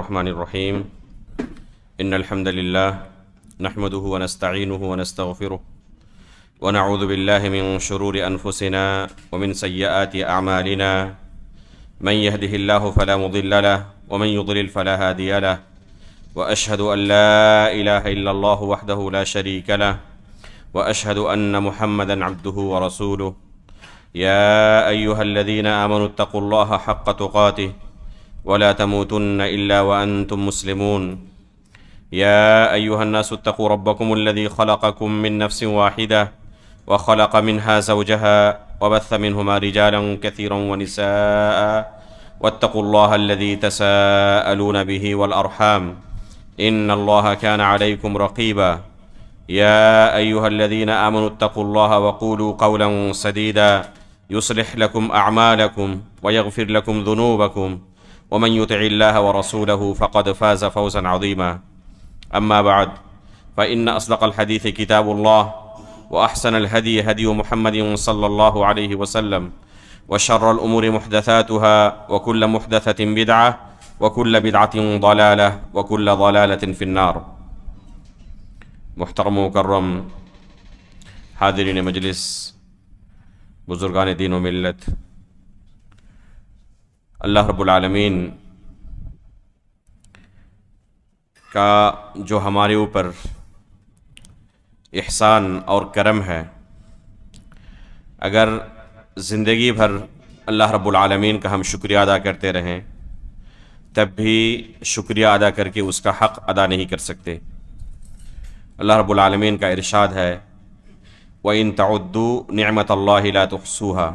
الرحمن الرحيم إن الحمد لله نحمده ونستعينه ونستغفره ونعوذ بالله من شرور أنفسنا ومن سيئات أعمالنا من يهده الله فلا مضل له ومن يضلل فلا هادي له وأشهد أن لا إله إلا الله وحده لا شريك له وأشهد أن محمدا عبده ورسوله يا أيها الذين آمنوا اتقوا الله حق تقاته ولا تموتن إلا وأنتم مسلمون يا أيها الناس اتقوا ربكم الذي خلقكم من نفس واحدة وخلق منها زوجها وبث منهما رجالا كثيرا ونساء واتقوا الله الذي تساءلون به والأرحام إن الله كان عليكم رقيبا يا أيها الذين آمنوا اتقوا الله وقولوا قولا سديدا يصلح لكم أعمالكم ويغفر لكم ذنوبكم ومن يطع الله ورسوله فقد فاز فوزا عظيما أما بعد فإن أصدق الحديث كتاب الله وأحسن الهدي هدي محمد صلى الله عليه وسلم وشر الأمور محدثاتها وكل محدثة بدعة وكل بدعة ضلالة وكل ضلالة في النار. محترم مکرم حاضرین مجلس، بزرگان دین و ملت، اللہ رب العالمین کا جو ہمارے اوپر احسان اور کرم ہے، اگر زندگی بھر اللہ رب العالمین کا ہم شکریہ ادا کرتے رہیں تب بھی شکریہ ادا کر کے اس کا حق ادا نہیں کر سکتے۔ اللہ رب العالمین کا ارشاد ہے وَإِن تَعُدُّوا نِعْمَةَ اللَّهِ لَا تُحْصُوهَا،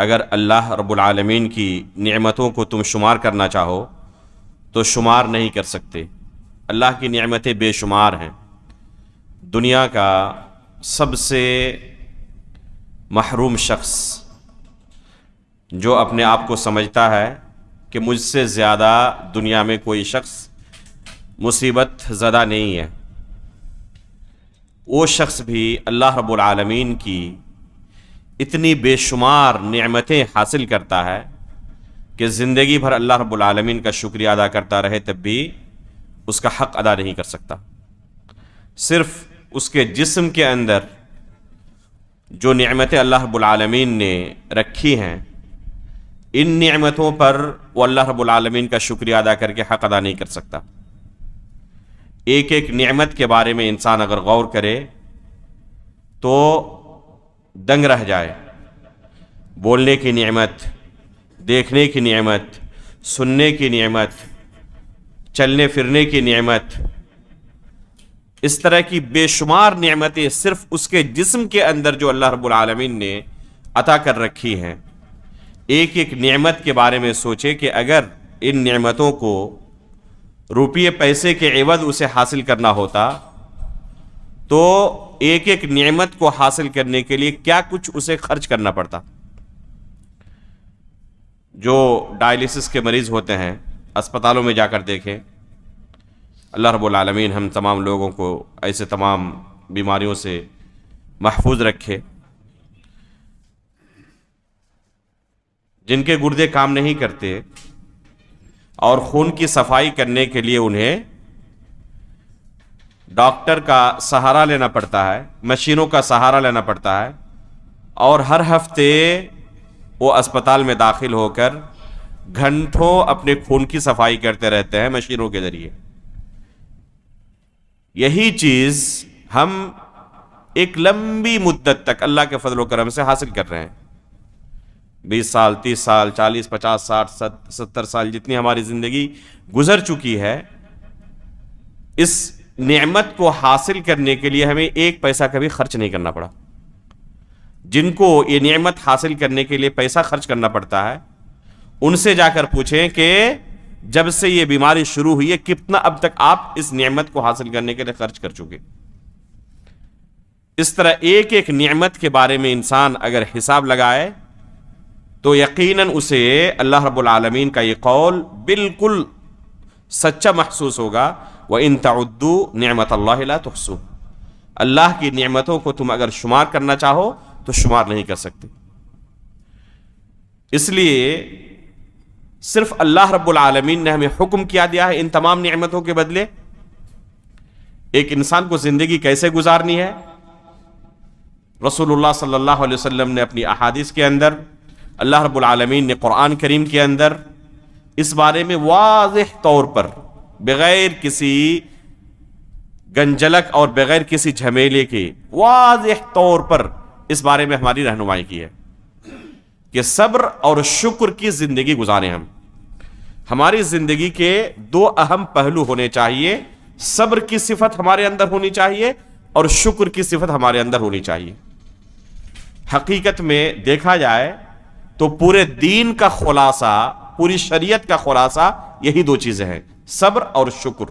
اگر اللہ رب العالمین کی نعمتوں کو تم شمار کرنا چاہو تو شمار نہیں کر سکتے۔ اللہ کی نعمتیں بے شمار ہیں۔ دنیا کا سب سے محروم شخص جو اپنے آپ کو سمجھتا ہے کہ مجھ سے زیادہ دنیا میں کوئی شخص مصیبت زدہ نہیں ہے، وہ شخص بھی اللہ رب العالمین کی اتنی بے شمار نعمتیں حاصل کرتا ہے کہ زندگی بھر اللہ رب العالمین کا شکریہ ادا کرتا رہے تب بھی اس کا حق ادا نہیں کر سکتا۔ صرف اس کے جسم کے اندر جو نعمتیں اللہ رب العالمین نے رکھی ہیں، ان نعمتوں پر وہ اللہ رب العالمین کا شکریہ ادا کر کے حق ادا نہیں کر سکتا۔ ایک ایک نعمت کے بارے میں انسان اگر غور کرے تو دنگ رہ جائے۔ بولنے کی نعمت، دیکھنے کی نعمت، سننے کی نعمت، چلنے پھرنے کی نعمت، اس طرح کی بے شمار نعمتیں صرف اس کے جسم کے اندر جو اللہ رب العالمین نے عطا کر رکھی ہیں۔ ایک ایک نعمت کے بارے میں سوچے کہ اگر ان نعمتوں کو روپیے پیسے کے عوض اسے حاصل کرنا ہوتا تو ایک ایک نعمت کو حاصل کرنے کے لیے کیا کچھ اسے خرچ کرنا پڑتا۔ جو ڈائلیسس کے مریض ہوتے ہیں اسپتالوں میں جا کر دیکھیں، اللہ رب العالمین ہم تمام لوگوں کو ایسے تمام بیماریوں سے محفوظ رکھے۔ جن کے گردے کام نہیں کرتے اور خون کی صفائی کرنے کے لیے انہیں ڈاکٹر کا سہارا لینا پڑتا ہے، مشینوں کا سہارا لینا پڑتا ہے، اور ہر ہفتے وہ اسپتال میں داخل ہو کر گھنٹوں اپنے خون کی صفائی کرتے رہتے ہیں مشینوں کے ذریعے۔ یہی چیز ہم ایک لمبی مدت تک اللہ کے فضل و کرم سے حاصل کر رہے ہیں۔ 20 سال، 30 سال، 40، 50، 60، 70 سال جتنی ہماری زندگی گزر چکی ہے، اس نعمت کو حاصل کرنے کے لیے ہمیں ایک پیسہ کبھی خرچ نہیں کرنا پڑا۔ جن کو یہ نعمت حاصل کرنے کے لیے پیسہ خرچ کرنا پڑتا ہے ان سے جا کر پوچھیں کہ جب سے یہ بیماری شروع ہوئی ہے کتنا اب تک آپ اس نعمت کو حاصل کرنے کے لیے خرچ کر چکے۔ اس طرح ایک ایک نعمت کے بارے میں انسان اگر حساب لگائے تو یقیناً اسے اللہ رب العالمین کا یہ قول بالکل سچا محسوس ہوگا وَإِن تَعُدُّوا نِعْمَةَ اللَّهِ لَا تُحْصُوهَا، اللہ کی نعمتوں کو تم اگر شمار کرنا چاہو تو شمار نہیں کر سکتے۔ اس لیے صرف اللہ رب العالمین نے ہمیں حکم کیا دیا ہے ان تمام نعمتوں کے بدلے ایک انسان کو زندگی کیسے گزارنی ہے. رسول اللہ صلی اللہ علیہ وسلم نے اپنی احادیث کے اندر، اللہ رب العالمین نے قرآن کریم کے اندر اس بارے میں واضح طور پر بغیر کسی گنجلک اور بغیر کسی جھمیلے کے واضح طور پر اس بارے میں ہماری رہنمائی کی ہے کہ صبر اور شکر کی زندگی گزاریں. ہماری زندگی کے دو اہم پہلو ہونے چاہیے، صبر کی صفت ہمارے اندر ہونی چاہیے اور شکر کی صفت ہمارے اندر ہونی چاہیے. حقیقت میں دیکھا جائے تو پورے دین کا خلاصہ، پوری شریعت کا خلاصہ یہی دو چیزیں ہیں، صبر اور شکر.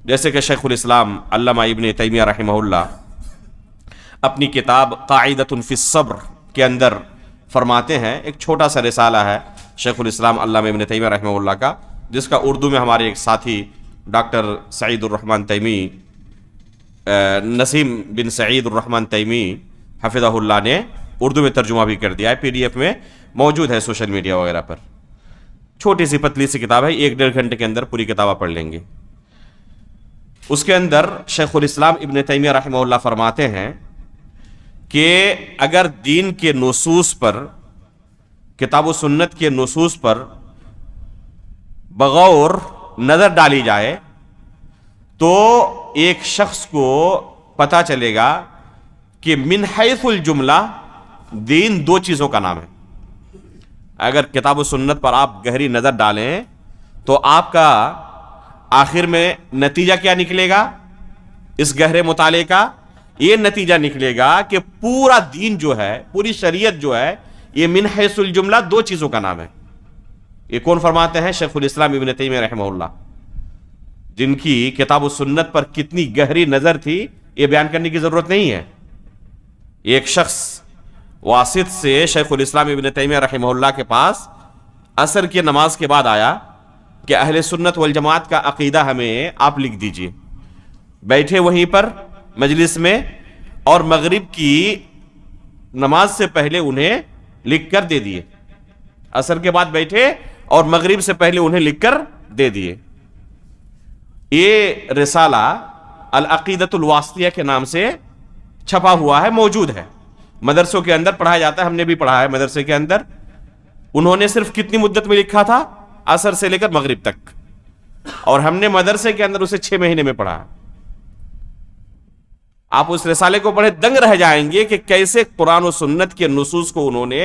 جیسے کہ شیخ الاسلام علامہ ابن تیمیہ رحمہ اللہ اپنی کتاب قاعدۃ فی الصبر کے اندر فرماتے ہیں، ایک چھوٹا سا رسالہ ہے شیخ الاسلام علامہ ابن تیمیہ رحمہ اللہ کا، جس کا اردو میں ہمارے ایک ساتھی ڈاکٹر سعید الرحمن تیمی، نسیم بن سعید الرحمن تیمی حفظہ اللہ نے اردو میں ترجمہ بھی کر دیا ہے، PDF میں موجود ہے سوشل میڈیا وغیرہ پر. چھوٹی سی پتلی سی کتاب ہے، 1-1.5 گھنٹے کے اندر پوری کتاب آپ پڑھ لیں گے. اس کے اندر شیخ الاسلام ابن تیمیہ رحمہ اللہ فرماتے ہیں کہ اگر دین کے نصوص پر، کتاب و سنت کے نصوص پر بغور نظر ڈالی جائے تو ایک شخص کو پتہ چلے گا کہ من حیث الجملہ دین دو چیزوں کا نام ہے. اگر کتاب و سنت پر آپ گہری نظر ڈالیں تو آپ کا آخر میں نتیجہ کیا نکلے گا اس گہرے مطالعے کا؟ یہ نتیجہ نکلے گا کہ پورا دین جو ہے، پوری شریعت جو ہے، یہ من حیث الجملہ دو چیزوں کا نام ہے. یہ کون فرماتے ہیں؟ شیخ الاسلام ابن تیمیہ رحمہ اللہ، جن کی کتاب و سنت پر کتنی گہری نظر تھی یہ بیان کرنے کی ضرورت نہیں ہے. ایک شخص واسط سے شیخ الاسلام ابن تیمیہ رحمہ اللہ کے پاس عصر کی نماز کے بعد آیا کہ اہل سنت والجماعت کا عقیدہ ہمیں آپ لکھ دیجئے. بیٹھے وہیں پر مجلس میں اور مغرب کی نماز سے پہلے انہیں لکھ کر دے دیے. عصر کے بعد بیٹھے اور مغرب سے پہلے انہیں لکھ کر دے دیے. یہ رسالہ العقیدۃ الواسطیہ کے نام سے چھپا ہوا ہے، موجود ہے، مدرسوں کے اندر پڑھایا جاتا ہے، ہم نے بھی پڑھا ہے مدرسے کے اندر. انہوں نے صرف کتنی مدت میں لکھا تھا؟ عصر سے لے کر مغرب تک، اور ہم نے مدرسے کے اندر اسے 6 مہینے میں پڑھا. آپ اس رسالے کو پڑھے دنگ رہ جائیں گے کہ کیسے قرآن و سنت کے نصوص کو انہوں نے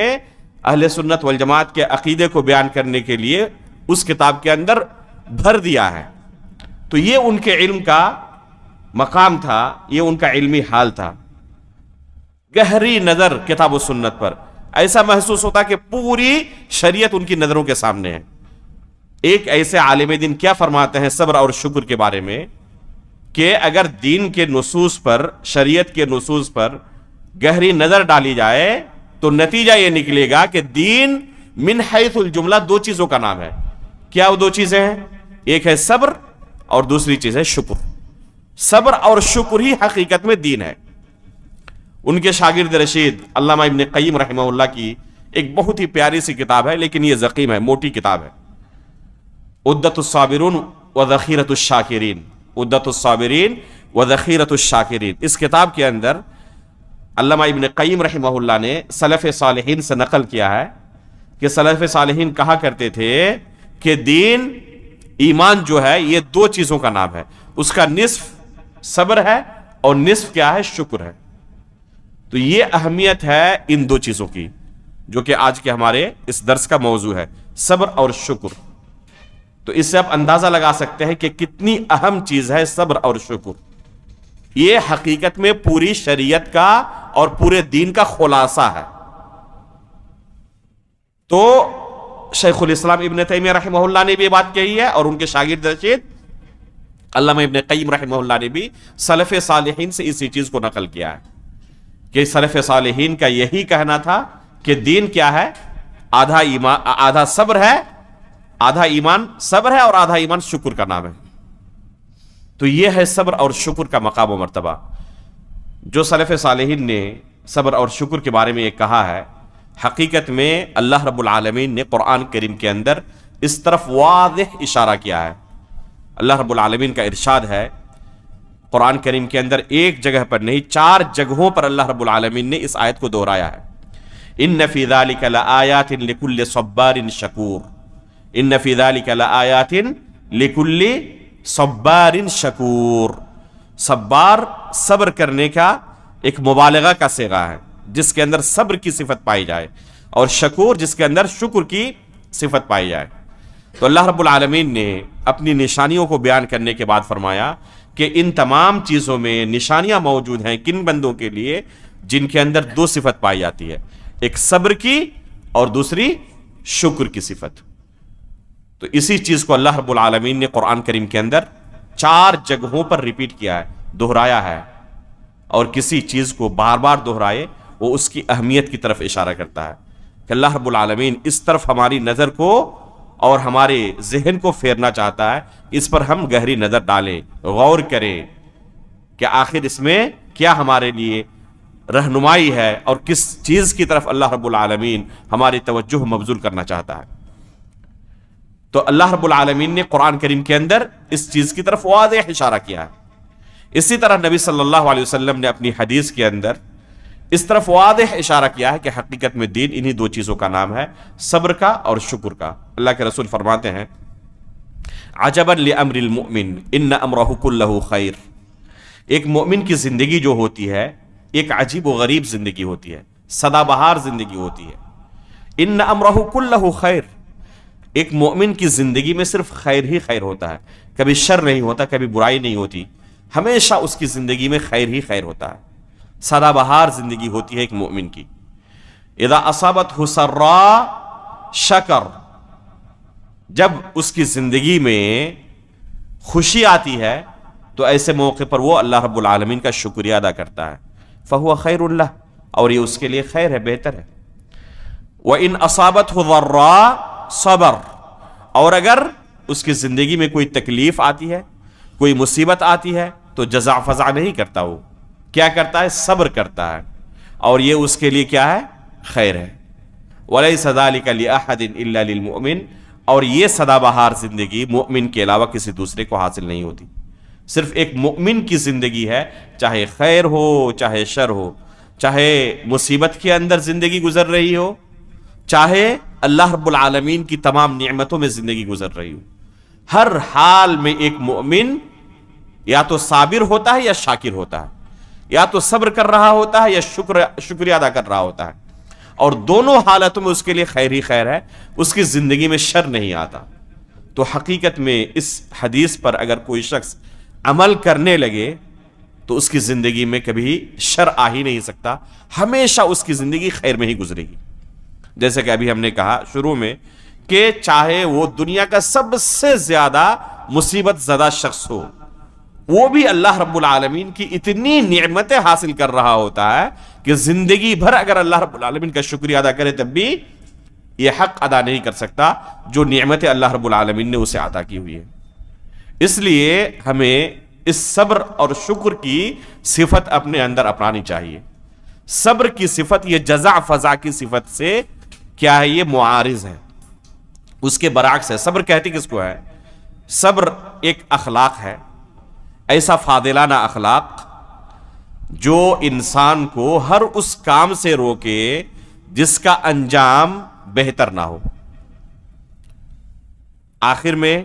اہل سنت والجماعت کے عقیدے کو بیان کرنے کے لیے اس کتاب کے اندر بھر دیا ہے. تو یہ ان کے علم کا مقام تھا، یہ ان کا علمی حال تھا. گہری نظر کتاب و سنت پر، ایسا محسوس ہوتا کہ پوری شریعت ان کی نظروں کے سامنے ہے. ایک ایسے عالم دین کیا فرماتے ہیں صبر اور شکر کے بارے میں کہ اگر دین کے نصوص پر، شریعت کے نصوص پر گہری نظر ڈالی جائے تو نتیجہ یہ نکلے گا کہ دین من حیث الجملہ دو چیزوں کا نام ہے. کیا وہ دو چیزیں ہیں؟ ایک ہے صبر اور دوسری چیز ہے شکر. صبر اور شکر ہی حقیقت میں دین ہے. ان کے شاگرد رشید علامہ ابن قیم رحمہ اللہ کی ایک بہت ہی پیاری سی کتاب ہے، لیکن یہ ضخیم ہے، موٹی کتاب ہے، عدۃ الصابرون و ذخیرۃ الشاکرین. عدۃ الصابرین و ذخیرۃ الشاکرین. اس کتاب کے اندر علامہ ابن قیم رحمہ اللہ نے سلف صالحین سے نقل کیا ہے کہ سلف صالحین کہا کرتے تھے کہ دین، ایمان جو ہے یہ دو چیزوں کا نام ہے، اس کا نصف صبر ہے اور نصف کیا ہے؟ شکر ہے. تو یہ اہمیت ہے ان دو چیزوں کی جو کہ آج کے ہمارے اس درس کا موضوع ہے، صبر اور شکر. تو اس سے آپ اندازہ لگا سکتے ہیں کہ کتنی اہم چیز ہے صبر اور شکر. یہ حقیقت میں پوری شریعت کا اور پورے دین کا خلاصہ ہے. تو شیخ الاسلام ابن تیمیہ رحمہ اللہ نے بھی یہ بات کہی ہے، اور ان کے شاگرد رشید علامہ ابن قیم رحمہ اللہ نے بھی سلف صالحین سے اسی چیز کو نقل کیا ہے کہ سلف صالحین کا یہی کہنا تھا کہ دین کیا ہے؟ آدھا ایمان، آدھا صبر ہے، آدھا ایمان صبر ہے اور آدھا ایمان شکر کا نام ہے. تو یہ ہے صبر اور شکر کا مقام و مرتبہ. جو سلف صالحین نے صبر اور شکر کے بارے میں یہ کہا ہے، حقیقت میں اللہ رب العالمین نے قرآن کریم کے اندر اس طرف واضح اشارہ کیا ہے۔ اللہ رب العالمین کا ارشاد ہے قرآن کریم کے اندر، ایک جگہ پر نہیں 4 جگہوں پر اللہ رب العالمین نے اس آیت کو دہرایا ہے۔ ان فی ذلک لآیات لکل صبار شکور، ان فی ذلک لآیات لکل صبار شکور۔ صبار صبر کرنے کا ایک مبالغہ کا صیغہ ہے جس کے اندر صبر کی صفت پائی جائے، اور شکور جس کے اندر شکر کی صفت پائی جائے۔ تو اللہ رب العالمین نے اپنی نشانیوں کو بیان کرنے کے بعد فرمایا کہ ان تمام چیزوں میں نشانیاں موجود ہیں کن بندوں کے لیے؟ جن کے اندر 2 صفت پائی جاتی ہے، ایک صبر کی اور دوسری شکر کی صفت۔ تو اسی چیز کو اللہ رب العالمین نے قرآن کریم کے اندر 4 جگہوں پر ریپیٹ کیا ہے، دہرایا ہے، اور کسی چیز کو بار بار دہرائے وہ اس کی اہمیت کی طرف اشارہ کرتا ہے کہ اللہ رب العالمین اس طرف ہماری نظر کو اور ہمارے ذہن کو پھیرنا چاہتا ہے، اس پر ہم گہری نظر ڈالیں، غور کریں کہ آخر اس میں کیا ہمارے لیے رہنمائی ہے اور کس چیز کی طرف اللہ رب العالمین ہماری توجہ مبذول کرنا چاہتا ہے۔ تو اللہ رب العالمین نے قرآن کریم کے اندر اس چیز کی طرف واضح اشارہ کیا ہے۔ اسی طرح نبی صلی اللہ علیہ وسلم نے اپنی حدیث کے اندر اس طرف واضح اشارہ کیا ہے کہ حقیقت میں دین انہی 2 چیزوں کا نام ہے، صبر کا اور شکر کا۔ اللہ کے رسول فرماتے ہیں عجبا لامر المؤمن ان امرہ کلہ خیر۔ ایک مومن کی زندگی جو ہوتی ہے ایک عجیب و غریب زندگی ہوتی ہے، سدا بہار زندگی ہوتی ہے۔ ان امرہ کلہ خیر، ایک مومن کی زندگی میں صرف خیر ہی خیر ہوتا ہے، کبھی شر نہیں ہوتا، کبھی برائی نہیں ہوتی، ہمیشہ اس کی زندگی میں خیر ہی خیر ہوتا ہے، سدا بہار زندگی ہوتی ہے ایک مومن کی۔ اذا اصابتہ سراء شکر، جب اس کی زندگی میں خوشی آتی ہے تو ایسے موقع پر وہ اللہ رب العالمین کا شکریہ ادا کرتا ہے، فہو خیر لہ، اور یہ اس کے لیے خیر ہے، بہتر ہے۔ وَإِنْ أَصَابَتْهُ ضَرَّاء صبر، اور اگر اس کی زندگی میں کوئی تکلیف آتی ہے، کوئی مصیبت آتی ہے تو جزع فزع نہیں کرتا، وہ کیا کرتا ہے؟ صبر کرتا ہے، اور یہ اس کے لیے کیا ہے؟ خیر ہے۔ وَلَيْسَ ذَلِكَ لِأَحَدٍ إِلَّا لِلْمُؤْمِنِ، اور یہ سدا بہار زندگی مومن کے علاوہ کسی دوسرے کو حاصل نہیں ہوتی، صرف ایک مومن کی زندگی ہے، چاہے خیر ہو چاہے شر ہو، چاہے مصیبت کے اندر زندگی گزر رہی ہو، چاہے اللہ رب العالمین کی تمام نعمتوں میں زندگی گزر رہی ہو، ہر حال میں ایک مومن یا تو صابر ہوتا ہے یا شاکر ہوتا ہے، یا تو صبر کر رہا ہوتا ہے یا شکریہ ادا کر رہا ہوتا ہے، اور دونوں حالتوں میں اس کے لیے خیر ہی خیر ہے، اس کی زندگی میں شر نہیں آتا۔ تو حقیقت میں اس حدیث پر اگر کوئی شخص عمل کرنے لگے تو اس کی زندگی میں کبھی شر آ ہی نہیں سکتا، ہمیشہ اس کی زندگی خیر میں ہی گزرے گی۔ جیسے کہ ابھی ہم نے کہا شروع میں کہ چاہے وہ دنیا کا سب سے زیادہ مصیبت زدہ شخص ہو، وہ بھی اللہ رب العالمین کی اتنی نعمتیں حاصل کر رہا ہوتا ہے کہ زندگی بھر اگر اللہ رب العالمین کا شکریہ ادا کرے تب بھی یہ حق ادا نہیں کر سکتا جو نعمتیں اللہ رب العالمین نے اسے عطا کی ہوئی ہے۔ اس لیے ہمیں اس صبر اور شکر کی صفت اپنے اندر اپنانی چاہیے۔ صبر کی صفت یہ جزع فزع کی صفت سے کیا ہے؟ یہ معارض ہے، اس کے برعکس ہے۔ صبر کہتے کس کو ہے؟ صبر ایک اخلاق ہے، ایسا فاضلانہ اخلاق جو انسان کو ہر اس کام سے روکے جس کا انجام بہتر نہ ہو، آخر میں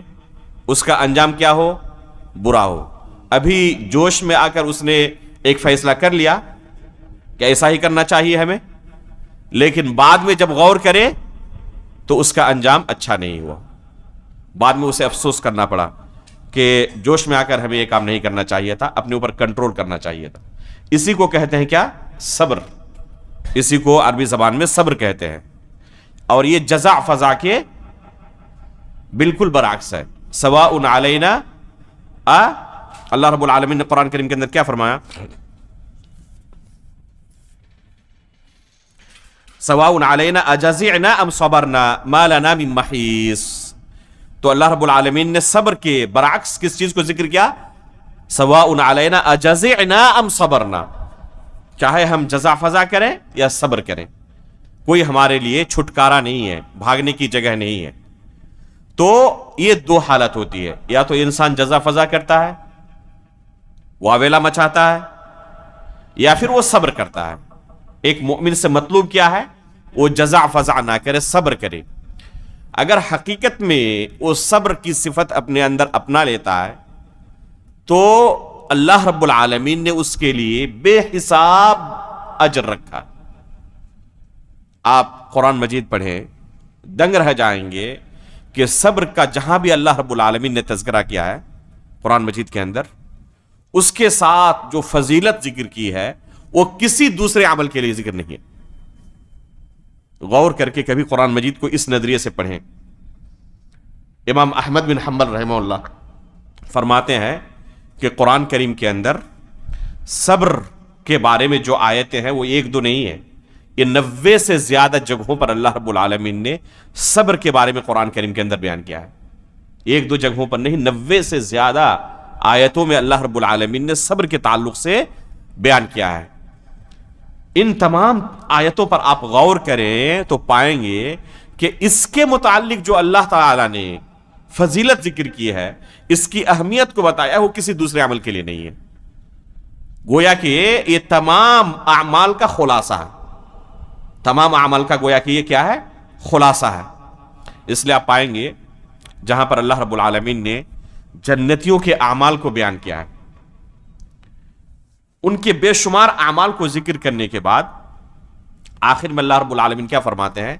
اس کا انجام کیا ہو؟ برا ہو۔ ابھی جوش میں آ کر اس نے ایک فیصلہ کر لیا کہ ایسا ہی کرنا چاہیے ہمیں، لیکن بعد میں جب غور کرے تو اس کا انجام اچھا نہیں ہوا، بعد میں اسے افسوس کرنا پڑا کہ جوش میں آ کر ہمیں یہ کام نہیں کرنا چاہیے تھا، اپنے اوپر کنٹرول کرنا چاہیے تھا۔ اسی کو کہتے ہیں کیا؟ صبر۔ اسی کو عربی زبان میں صبر کہتے ہیں، اور یہ جزع فزع کے بالکل برعکس ہے۔ سواء علینا، اللہ رب العالمین نے قرآن کریم کے اندر کیا فرمایا؟ سواء علینا اجزعنا ام صبرنا ما لنا من محیص۔ تو اللہ رب العالمین نے صبر کے برعکس کس چیز کو ذکر کیا؟ سواء علینا اجزعنا ام صبرنا، چاہے ہم جزع فزع کریں یا صبر کریں، کوئی ہمارے لیے چھٹکارا نہیں ہے، بھاگنے کی جگہ نہیں ہے۔ تو یہ دو حالت ہوتی ہے، یا تو انسان جزا فضا کرتا ہے، واویلا مچاتا ہے، یا پھر وہ صبر کرتا ہے۔ ایک مومن سے مطلوب کیا ہے؟ وہ جزا فضا نہ کرے، صبر کرے۔ اگر حقیقت میں وہ صبر کی صفت اپنے اندر اپنا لیتا ہے تو اللہ رب العالمین نے اس کے لیے بے حساب اجر رکھا۔ آپ قرآن مجید پڑھیں، دنگ رہ جائیں گے کہ صبر کا جہاں بھی اللہ رب العالمین نے تذکرہ کیا ہے قرآن مجید کے اندر، اس کے ساتھ جو فضیلت ذکر کی ہے وہ کسی دوسرے عمل کے لیے ذکر نہیں ہے۔ غور کر کے کبھی قرآن مجید کو اس نظریے سے پڑھیں۔ امام احمد بن حنبل رحمہ اللہ فرماتے ہیں کہ قرآن کریم کے اندر صبر کے بارے میں جو آیتیں ہیں وہ ایک دو نہیں ہیں، یہ 90 سے زیادہ جگہوں پر اللہ رب العالمین نے صبر کے بارے میں قرآن کریم کے اندر بیان کیا ہے۔ ایک دو جگہوں پر نہیں، 90 سے زیادہ آیتوں میں اللہ رب العالمین نے صبر کے تعلق سے بیان کیا ہے۔ ان تمام آیتوں پر آپ غور کریں تو پائیں گے کہ اس کے متعلق جو اللہ تعالیٰ نے فضیلت ذکر کی ہے، اس کی اہمیت کو بتایا، وہ کسی دوسرے عمل کے لیے نہیں ہے۔ گویا کہ یہ تمام اعمال کا خلاصہ ہے، تمام اعمال کا گویا کہ یہ کیا ہے؟ خلاصہ ہے۔ اس لیے آپ پائیں گے جہاں پر اللہ رب العالمین نے جنتیوں کے اعمال کو بیان کیا ہے، ان کے بے شمار اعمال کو ذکر کرنے کے بعد آخر میں اللہ رب العالمین کیا فرماتے ہیں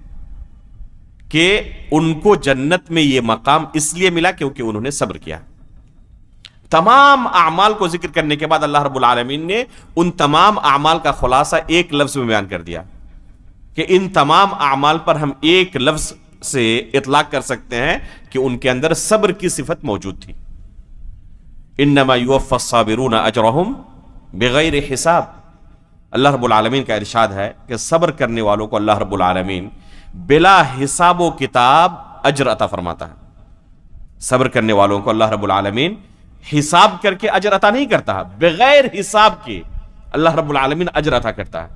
کہ ان کو جنت میں یہ مقام اس لیے ملا کیونکہ انہوں نے صبر کیا۔ تمام اعمال کو ذکر کرنے کے بعد اللہ رب العالمین نے ان تمام اعمال کا خلاصہ ایک لفظ میں بیان کر دیا کہ ان تمام اعمال پر ہم ایک لفظ سے اطلاق کر سکتے ہیں کہ ان کے اندر صبر کی صفت موجود تھی۔ انما یوفی الصابرون اجرہم بغیر حساب۔ اللہ رب العالمین کا ارشاد ہے کہ صبر کرنے والوں کو اللہ رب العالمین بلا حساب و کتاب اجر عطا فرماتا ہے۔ صبر کرنے والوں کو اللہ رب العالمین حساب کر کے اجر عطا نہیں کرتا، بغیر حساب کے اللہ رب العالمین اجر عطا کرتا ہے۔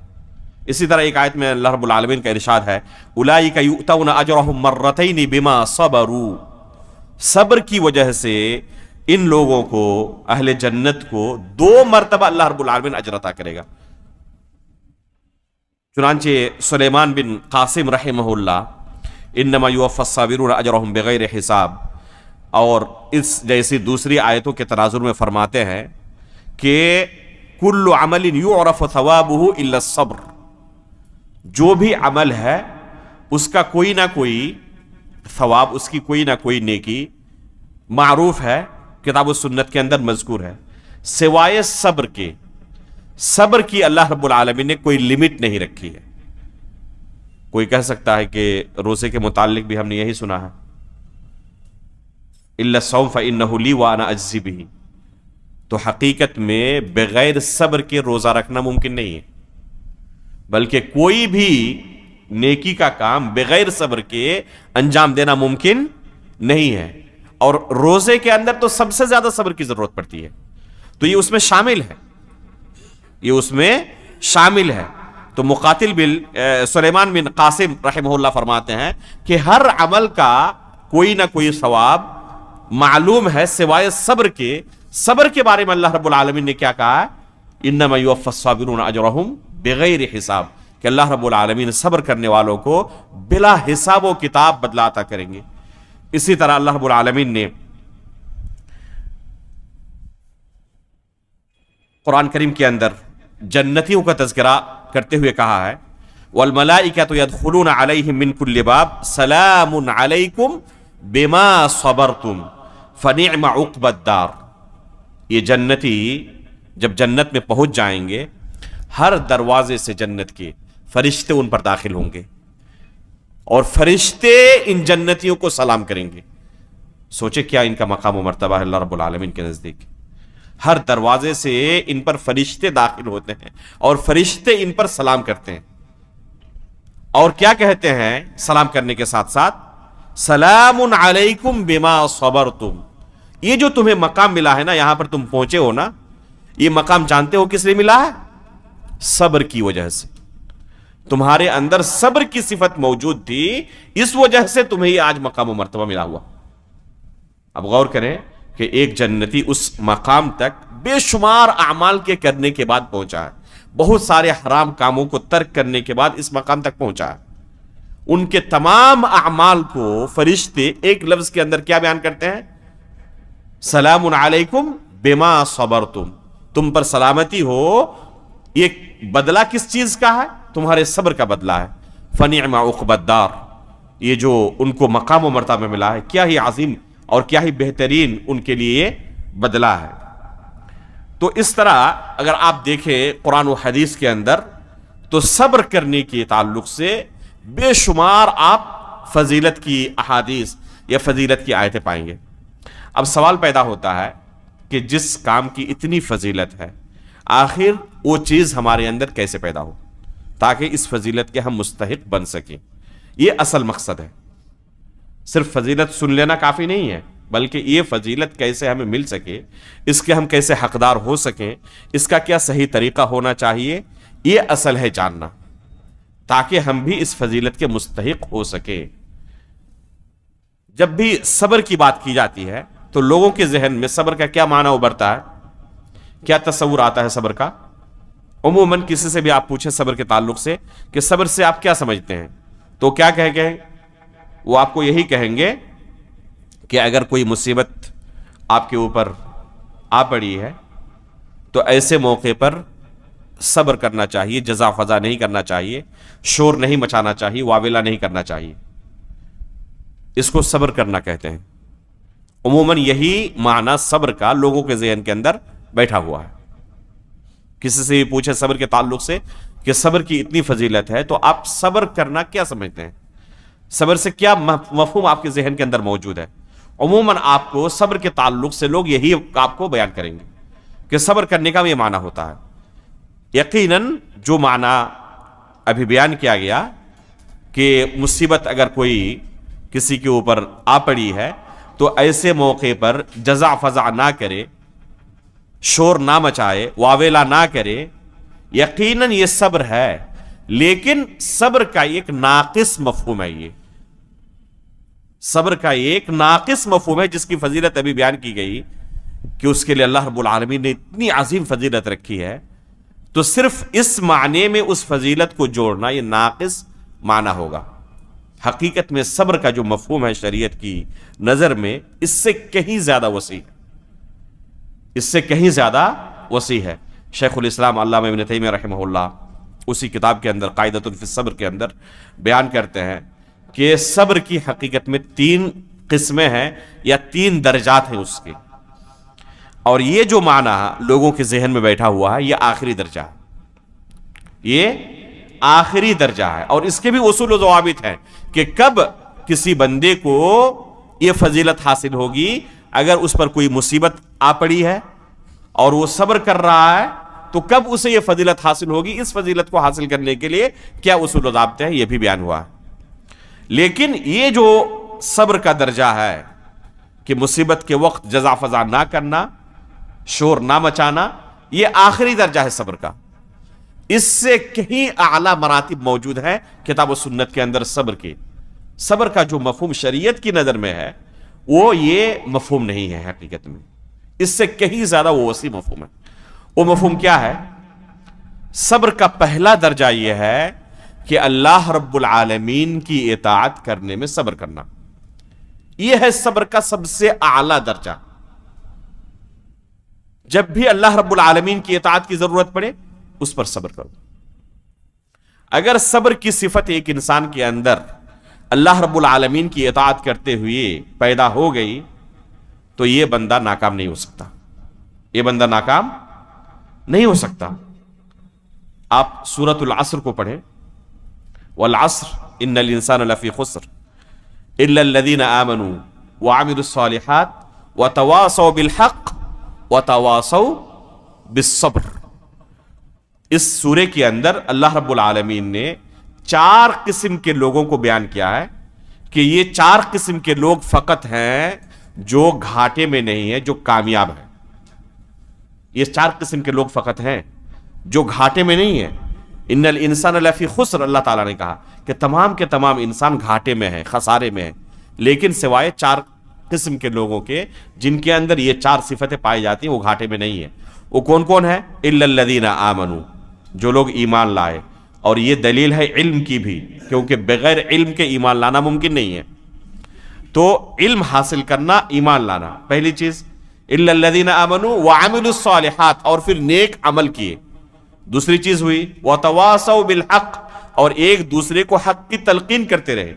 اسی طرح ایک آیت میں اللہ رب العالمین کا ارشاد ہے اولئک یؤتون اجرہم مرتین بما صبروا، صبر کی وجہ سے ان لوگوں کو، اہل جنت کو 2 مرتبہ اللہ رب العالمین اجر عطا کرے گا۔ چنانچہ سلیمان بن قاسم رحمہ اللہ انما یوفی الصابرون اجرہم بغیر حساب اور اس جیسی دوسری آیتوں کے تناظر میں فرماتے ہیں کہ کل عمل یعرف ثوابہ الا الصبر، جو بھی عمل ہے اس کا کوئی نہ کوئی ثواب، اس کی کوئی نہ کوئی نیکی معروف ہے، کتاب و سنت کے اندر مذکور ہے، سوائے صبر کے۔ صبر کی اللہ رب العالمین نے کوئی لمٹ نہیں رکھی ہے۔ کوئی کہہ سکتا ہے کہ روزے کے متعلق بھی ہم نے یہی سنا ہے الا الصوم فانہ لی وانا اجزی بہ، تو حقیقت میں بغیر صبر کے روزہ رکھنا ممکن نہیں ہے، بلکہ کوئی بھی نیکی کا کام بغیر صبر کے انجام دینا ممکن نہیں ہے، اور روزے کے اندر تو سب سے زیادہ صبر کی ضرورت پڑتی ہے، تو یہ اس میں شامل ہے، یہ اس میں شامل ہے۔ تو مقاتل سلیمان بن قاسم رحمہ اللہ فرماتے ہیں کہ ہر عمل کا کوئی نہ کوئی ثواب معلوم ہے سوائے صبر کے۔ صبر کے بارے میں اللہ رب العالمین نے کیا کہا؟ انما یوفی الصابرون اجرہم بغیر حساب، کہ اللہ رب العالمین صبر کرنے والوں کو بلا حساب و کتاب بدلہ عطا کریں گے۔ اسی طرح اللہ رب العالمین نے قرآن کریم کے اندر جنتیوں کا تذکرہ کرتے ہوئے کہا ہے والملائکۃ یدخلون علیہم من کل باب سلام علیکم بما صبرتم فنعم عقبی الدار۔ یہ جنتی جب جنت میں پہنچ جائیں گے، ہر دروازے سے جنت کے فرشتے ان پر داخل ہوں گے اور فرشتے ان جنتیوں کو سلام کریں گے۔ سوچے کیا ان کا مقام و مرتبہ ہے اللہ رب العالمین کے نزدیک۔ ہر دروازے سے ان پر فرشتے داخل ہوتے ہیں اور فرشتے ان پر سلام کرتے ہیں، اور کیا کہتے ہیں سلام کرنے کے ساتھ ساتھ؟ سلام علیکم بما صبرتم۔ یہ جو تمہیں مقام ملا ہے نا، یہاں پر تم پہنچے ہو نا، یہ مقام جانتے ہو کس لیے ملا ہے؟ صبر کی وجہ سے۔ تمہارے اندر صبر کی صفت موجود تھی، اس وجہ سے تمہیں یہ آج مقام و مرتبہ ملا ہوا۔ اب غور کریں کہ ایک جنتی اس مقام تک بے شمار اعمال کے کرنے کے بعد پہنچا ہے، بہت سارے حرام کاموں کو ترک کرنے کے بعد اس مقام تک پہنچا ہے۔ ان کے تمام اعمال کو فرشتے ایک لفظ کے اندر کیا بیان کرتے ہیں؟ سلام علیکم بما صبرتم، تم پر سلامتی ہو۔ یہ بدلہ کس چیز کا ہے؟ تمہارے صبر کا بدلہ ہے۔ فنعم عقبی الدار، یہ جو ان کو مقام و مرتبہ ملا ہے، کیا ہی عظیم اور کیا ہی بہترین ان کے لیے بدلہ ہے۔ تو اس طرح اگر آپ دیکھیں قرآن و حدیث کے اندر تو صبر کرنے کے تعلق سے بے شمار آپ فضیلت کی احادیث یا فضیلت کی آیتیں پائیں گے۔ اب سوال پیدا ہوتا ہے کہ جس کام کی اتنی فضیلت ہے، آخر وہ چیز ہمارے اندر کیسے پیدا ہو تاکہ اس فضیلت کے ہم مستحق بن سکیں۔ یہ اصل مقصد ہے۔ صرف فضیلت سن لینا کافی نہیں ہے، بلکہ یہ فضیلت کیسے ہمیں مل سکے، اس کے ہم کیسے حقدار ہو سکیں، اس کا کیا صحیح طریقہ ہونا چاہیے، یہ اصل ہے جاننا، تاکہ ہم بھی اس فضیلت کے مستحق ہو سکیں۔ جب بھی صبر کی بات کی جاتی ہے تو لوگوں کے ذہن میں صبر کا کیا معنی ابھرتا ہے، کیا تصور آتا ہے صبر کا؟ عموماً کسی سے بھی آپ پوچھیں صبر کے تعلق سے کہ صبر سے آپ کیا سمجھتے ہیں، تو کیا کہیں گے؟ وہ آپ کو یہی کہیں گے کہ اگر کوئی مصیبت آپ کے اوپر آ پڑی ہے تو ایسے موقع پر صبر کرنا چاہیے، جزا فضا نہیں کرنا چاہیے، شور نہیں مچانا چاہیے، واویلا نہیں کرنا چاہیے۔ اس کو صبر کرنا کہتے ہیں۔ عموماً یہی معنی صبر کا لوگوں کے ذہن کے اندر بیٹھا ہوا ہے۔ کسی سے بھی پوچھے صبر کے تعلق سے کہ صبر کی اتنی فضیلت ہے تو آپ صبر کرنا کیا سمجھتے ہیں، صبر سے کیا مفہوم آپ کے ذہن کے اندر موجود ہے؟ عموماً آپ کو صبر کے تعلق سے لوگ یہی آپ کو بیان کریں گے کہ صبر کرنے کا یہ معنی ہوتا ہے۔ یقیناً جو معنی ابھی بیان کیا گیا کہ مصیبت اگر کوئی کسی کے اوپر آ پڑی ہے تو ایسے موقع پر جزا فضا نہ کرے، شور نہ مچائے، واویلا نہ کرے، یقیناً یہ صبر ہے، لیکن صبر کا ایک ناقص مفہوم ہے۔ یہ صبر کا ایک ناقص مفہوم ہے جس کی فضیلت ابھی بیان کی گئی کہ اس کے لیے اللہ رب العالمین نے اتنی عظیم فضیلت رکھی ہے، تو صرف اس معنی میں اس فضیلت کو جوڑنا یہ ناقص معنی ہوگا۔ حقیقت میں صبر کا جو مفہوم ہے شریعت کی نظر میں اس سے کہیں زیادہ وسیع ہے، اس سے کہیں زیادہ وسیع ہے۔ شیخ الاسلام علامہ ابن تیمیہ رحمہ اللہ اسی کتاب کے اندر قاعدۃ فی الصبر کے اندر بیان کرتے ہیں کہ صبر کی حقیقت میں 3 قسمیں ہیں یا 3 درجات ہیں اس کے، اور یہ جو معنی لوگوں کے ذہن میں بیٹھا ہوا ہے یہ آخری درجہ ہے، یہ آخری درجہ ہے، اور اس کے بھی اصول و ضوابط ہیں کہ کب کسی بندے کو یہ فضیلت حاصل ہوگی۔ اگر اس پر کوئی مصیبت آ پڑی ہے اور وہ صبر کر رہا ہے تو کب اسے یہ فضیلت حاصل ہوگی، اس فضیلت کو حاصل کرنے کے لیے کیا اصول و ضابطے ہیں، یہ بھی بیان ہوا ہے۔ لیکن یہ جو صبر کا درجہ ہے کہ مصیبت کے وقت جزا فضا نہ کرنا، شور نہ مچانا، یہ آخری درجہ ہے صبر کا۔ اس سے کہیں اعلیٰ مراتب موجود ہیں کتاب و سنت کے اندر صبر کے۔ صبر کا جو مفہوم شریعت کی نظر میں ہے وہ یہ مفہوم نہیں ہے، حقیقت میں اس سے کہیں زیادہ وہ وسیع مفہوم ہے۔ وہ مفہوم کیا ہے؟ صبر کا پہلا درجہ یہ ہے کہ اللہ رب العالمین کی اطاعت کرنے میں صبر کرنا، یہ ہے صبر کا سب سے اعلیٰ درجہ۔ جب بھی اللہ رب العالمین کی اطاعت کی ضرورت پڑے اس پر صبر کرو۔ اگر صبر کی صفت ایک انسان کے اندر اللہ رب العالمین کی اطاعت کرتے ہوئے پیدا ہو گئی تو یہ بندہ ناکام نہیں ہو سکتا، یہ بندہ ناکام نہیں ہو سکتا۔ آپ سورۃ العصر کو پڑھیں، والعصر ان الانسان لفی خسر الا الذین آمنوا وعملوا الصالحات وتواصوا بالحق وتواصوا بالصبر۔ اس سورے کے اندر اللہ رب العالمین نے 4 قسم کے لوگوں کو بیان کیا ہے کہ یہ 4 قسم کے لوگ فقط ہیں جو گھاٹے میں نہیں ہیں، جو کامیاب ہیں۔ یہ 4 قسم کے لوگ فقط ہیں جو گھاٹے میں نہیں ہیں۔ ان الانسان لفی خسر، اللہ تعالیٰ نے کہا کہ تمام کے تمام انسان گھاٹے میں ہیں، خسارے میں ہیں، لیکن سوائے 4 قسم کے لوگوں کے جن کے اندر یہ 4 صفتیں پائی جاتی ہیں وہ گھاٹے میں نہیں ہیں. وہ کون کون ہے؟ الا الذین آمنوا، جو لوگ ایمان لائے. اور یہ دلیل ہے علم کی بھی، کیونکہ بغیر علم کے ایمان لانا ممکن نہیں ہے. تو علم حاصل کرنا، ایمان لانا، پہلی چیز. الا الذین آمنوا وعملوا الصالحات، اور پھر نیک عمل کیے. دوسری چیز ہوئی وتواصوا بالحق، اور ایک دوسرے کو حق کی تلقین کرتے رہے.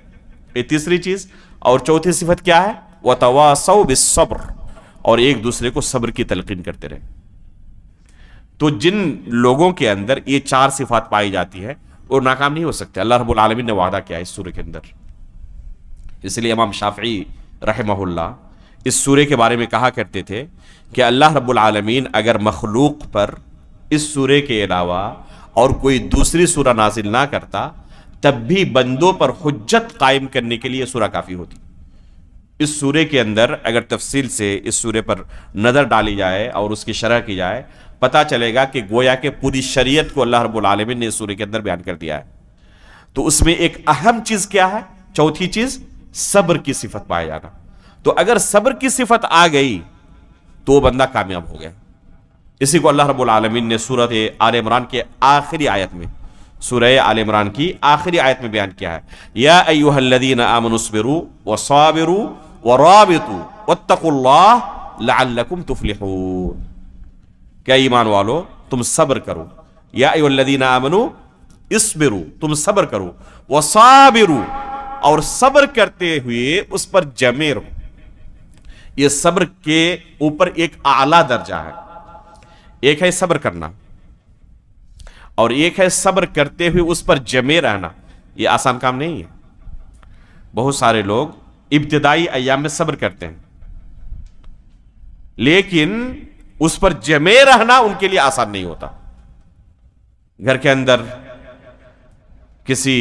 یہ تیسری چیز. اور چوتھی صفت کیا ہے؟ وتواصوا بالصبر، اور ایک دوسرے کو صبر کی تلقین کرتے رہے. تو جن لوگوں کے اندر یہ 4 صفات پائی جاتی ہے وہ ناکام نہیں ہو سکتے. اللہ رب العالمین نے وعدہ کیا ہے اس سورہ کے اندر. اس لیے امام شافعی رحمہ اللہ اس سورہ کے بارے میں کہا کرتے تھے کہ اللہ رب العالمین اگر مخلوق پر اس سورہ کے علاوہ اور کوئی دوسری سورہ نازل نہ کرتا تب بھی بندوں پر حجت قائم کرنے کے لیے سورہ کافی ہوتی. اس سورہ کے اندر اگر تفصیل سے اس سورہ پر نظر ڈالی جائے اور اس کی شرح کی جائے پتہ چلے گا کہ گویا کہ پوری شریعت کو اللہ رب العالمین نے اس سورہ کے اندر بیان کر دیا ہے. تو اس میں ایک اہم چیز کیا ہے؟ چوتھی چیز صبر کی صفت پائے جانا. تو اگر صبر کی صفت آ گئی تو وہ بندہ کامیاب ہو گیا. اسی کو اللہ رب العالمین نے سورۃ آل عمران کے آخری آیت میں، سورہ آل عمران کی آخری آیت میں بیان کیا ہے. یا ایھا الذین آمنوا اصبروا وصابروا ورابطوا واتقوا اللہ لعلکم تفلحون. کیا ایمان والو تم صبر کرو. یا ایھا الذین آمنوا اصبروا، تم صبر کرو. وصابروا، اور صبر کرتے ہوئے اس پر جمے رہو. یہ صبر کے اوپر ایک اعلیٰ درجہ ہے. ایک ہے صبر کرنا اور ایک ہے صبر کرتے ہوئے اس پر جمے رہنا. یہ آسان کام نہیں ہے. بہت سارے لوگ ابتدائی ایام میں صبر کرتے ہیں لیکن اس پر جمے رہنا ان کے لیے آسان نہیں ہوتا. گھر کے اندر کسی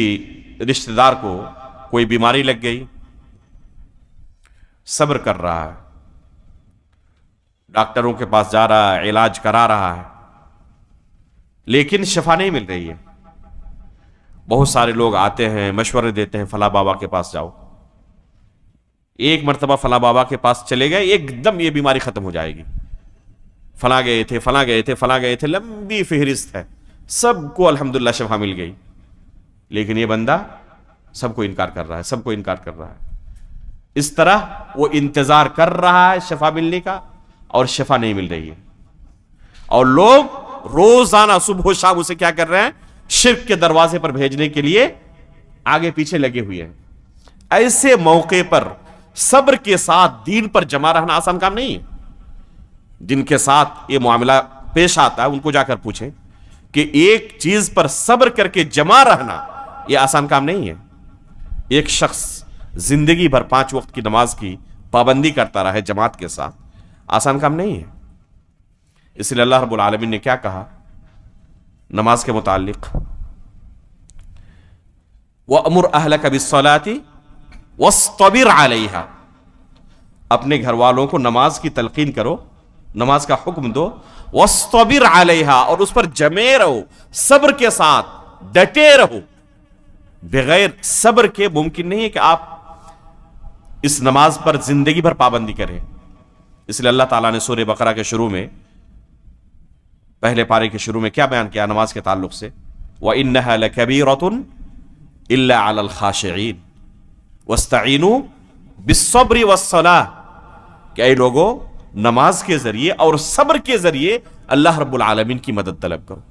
رشتہ دار کو کوئی بیماری لگ گئی، صبر کر رہا ہے، ڈاکٹروں کے پاس جا رہا ہے، علاج کرا رہا ہے، لیکن شفا نہیں مل رہی ہے. بہت سارے لوگ آتے ہیں، مشورے دیتے ہیں فلاں بابا کے پاس جاؤ. ایک مرتبہ فلاں بابا کے پاس چلے گئے، ایک دم یہ بیماری ختم ہو جائے گی. فلاں گئے تھے، فلاں گئے تھے، فلاں گئے تھے، لمبی فہرست ہے، سب کو الحمدللہ شفا مل گئی. لیکن یہ بندہ سب کو انکار کر رہا ہے، سب کو انکار کر رہا ہے. اس طرح وہ انتظار کر رہا ہے شفا ملنے کا اور شفا نہیں مل رہی ہے. اور لوگ روزانہ صبح و شام اسے کیا کر رہے ہیں؟ شرک کے دروازے پر بھیجنے کے لیے آگے پیچھے لگے ہوئے ہیں. ایسے موقع پر صبر کے ساتھ دین پر جمع رہنا آسان کام نہیں ہے. جن کے ساتھ یہ معاملہ پیش آتا ہے ان کو جا کر پوچھیں کہ ایک چیز پر صبر کر کے جمع رہنا یہ آسان کام نہیں ہے. ایک شخص زندگی بھر 5 وقت کی نماز کی پابندی کرتا رہے جماعت کے ساتھ، آسان کام نہیں ہے. اس لیے اللہ رب العالمین نے کیا کہا نماز کے متعلق؟ وَأْمُرْ أَهْلَكَ بِالصَّلَاةِ وَاصْطَبِرْ عَلَيْهَا، اپنے گھر والوں کو نماز کی تلقین کرو، نماز کا حکم دو. وَاصْطَبِرْ عَلَيْهَا، اور اس پر جمے رہو، صبر کے ساتھ ڈٹے رہو. بغیر صبر کے ممکن نہیں ہے کہ آپ اس نماز پر زندگی بھر پابندی کریں. اس لیے اللہ تعالیٰ نے سورہ بقرہ کے شروع میں، پہلے پارے کے شروع میں کیا بیان کیا نماز کے تعلق سے؟ وَإِنَّهَا لَكَبِيرَةٌ إِلَّا عَلَى الْخَاشِعِينَ وَاسْتَعِينُوا بِالصَّبْرِ وَالصَّلَاةِ، کہ اے لوگو نماز کے ذریعے اور صبر کے ذریعے اللہ رب العالمین کی مدد طلب کرو.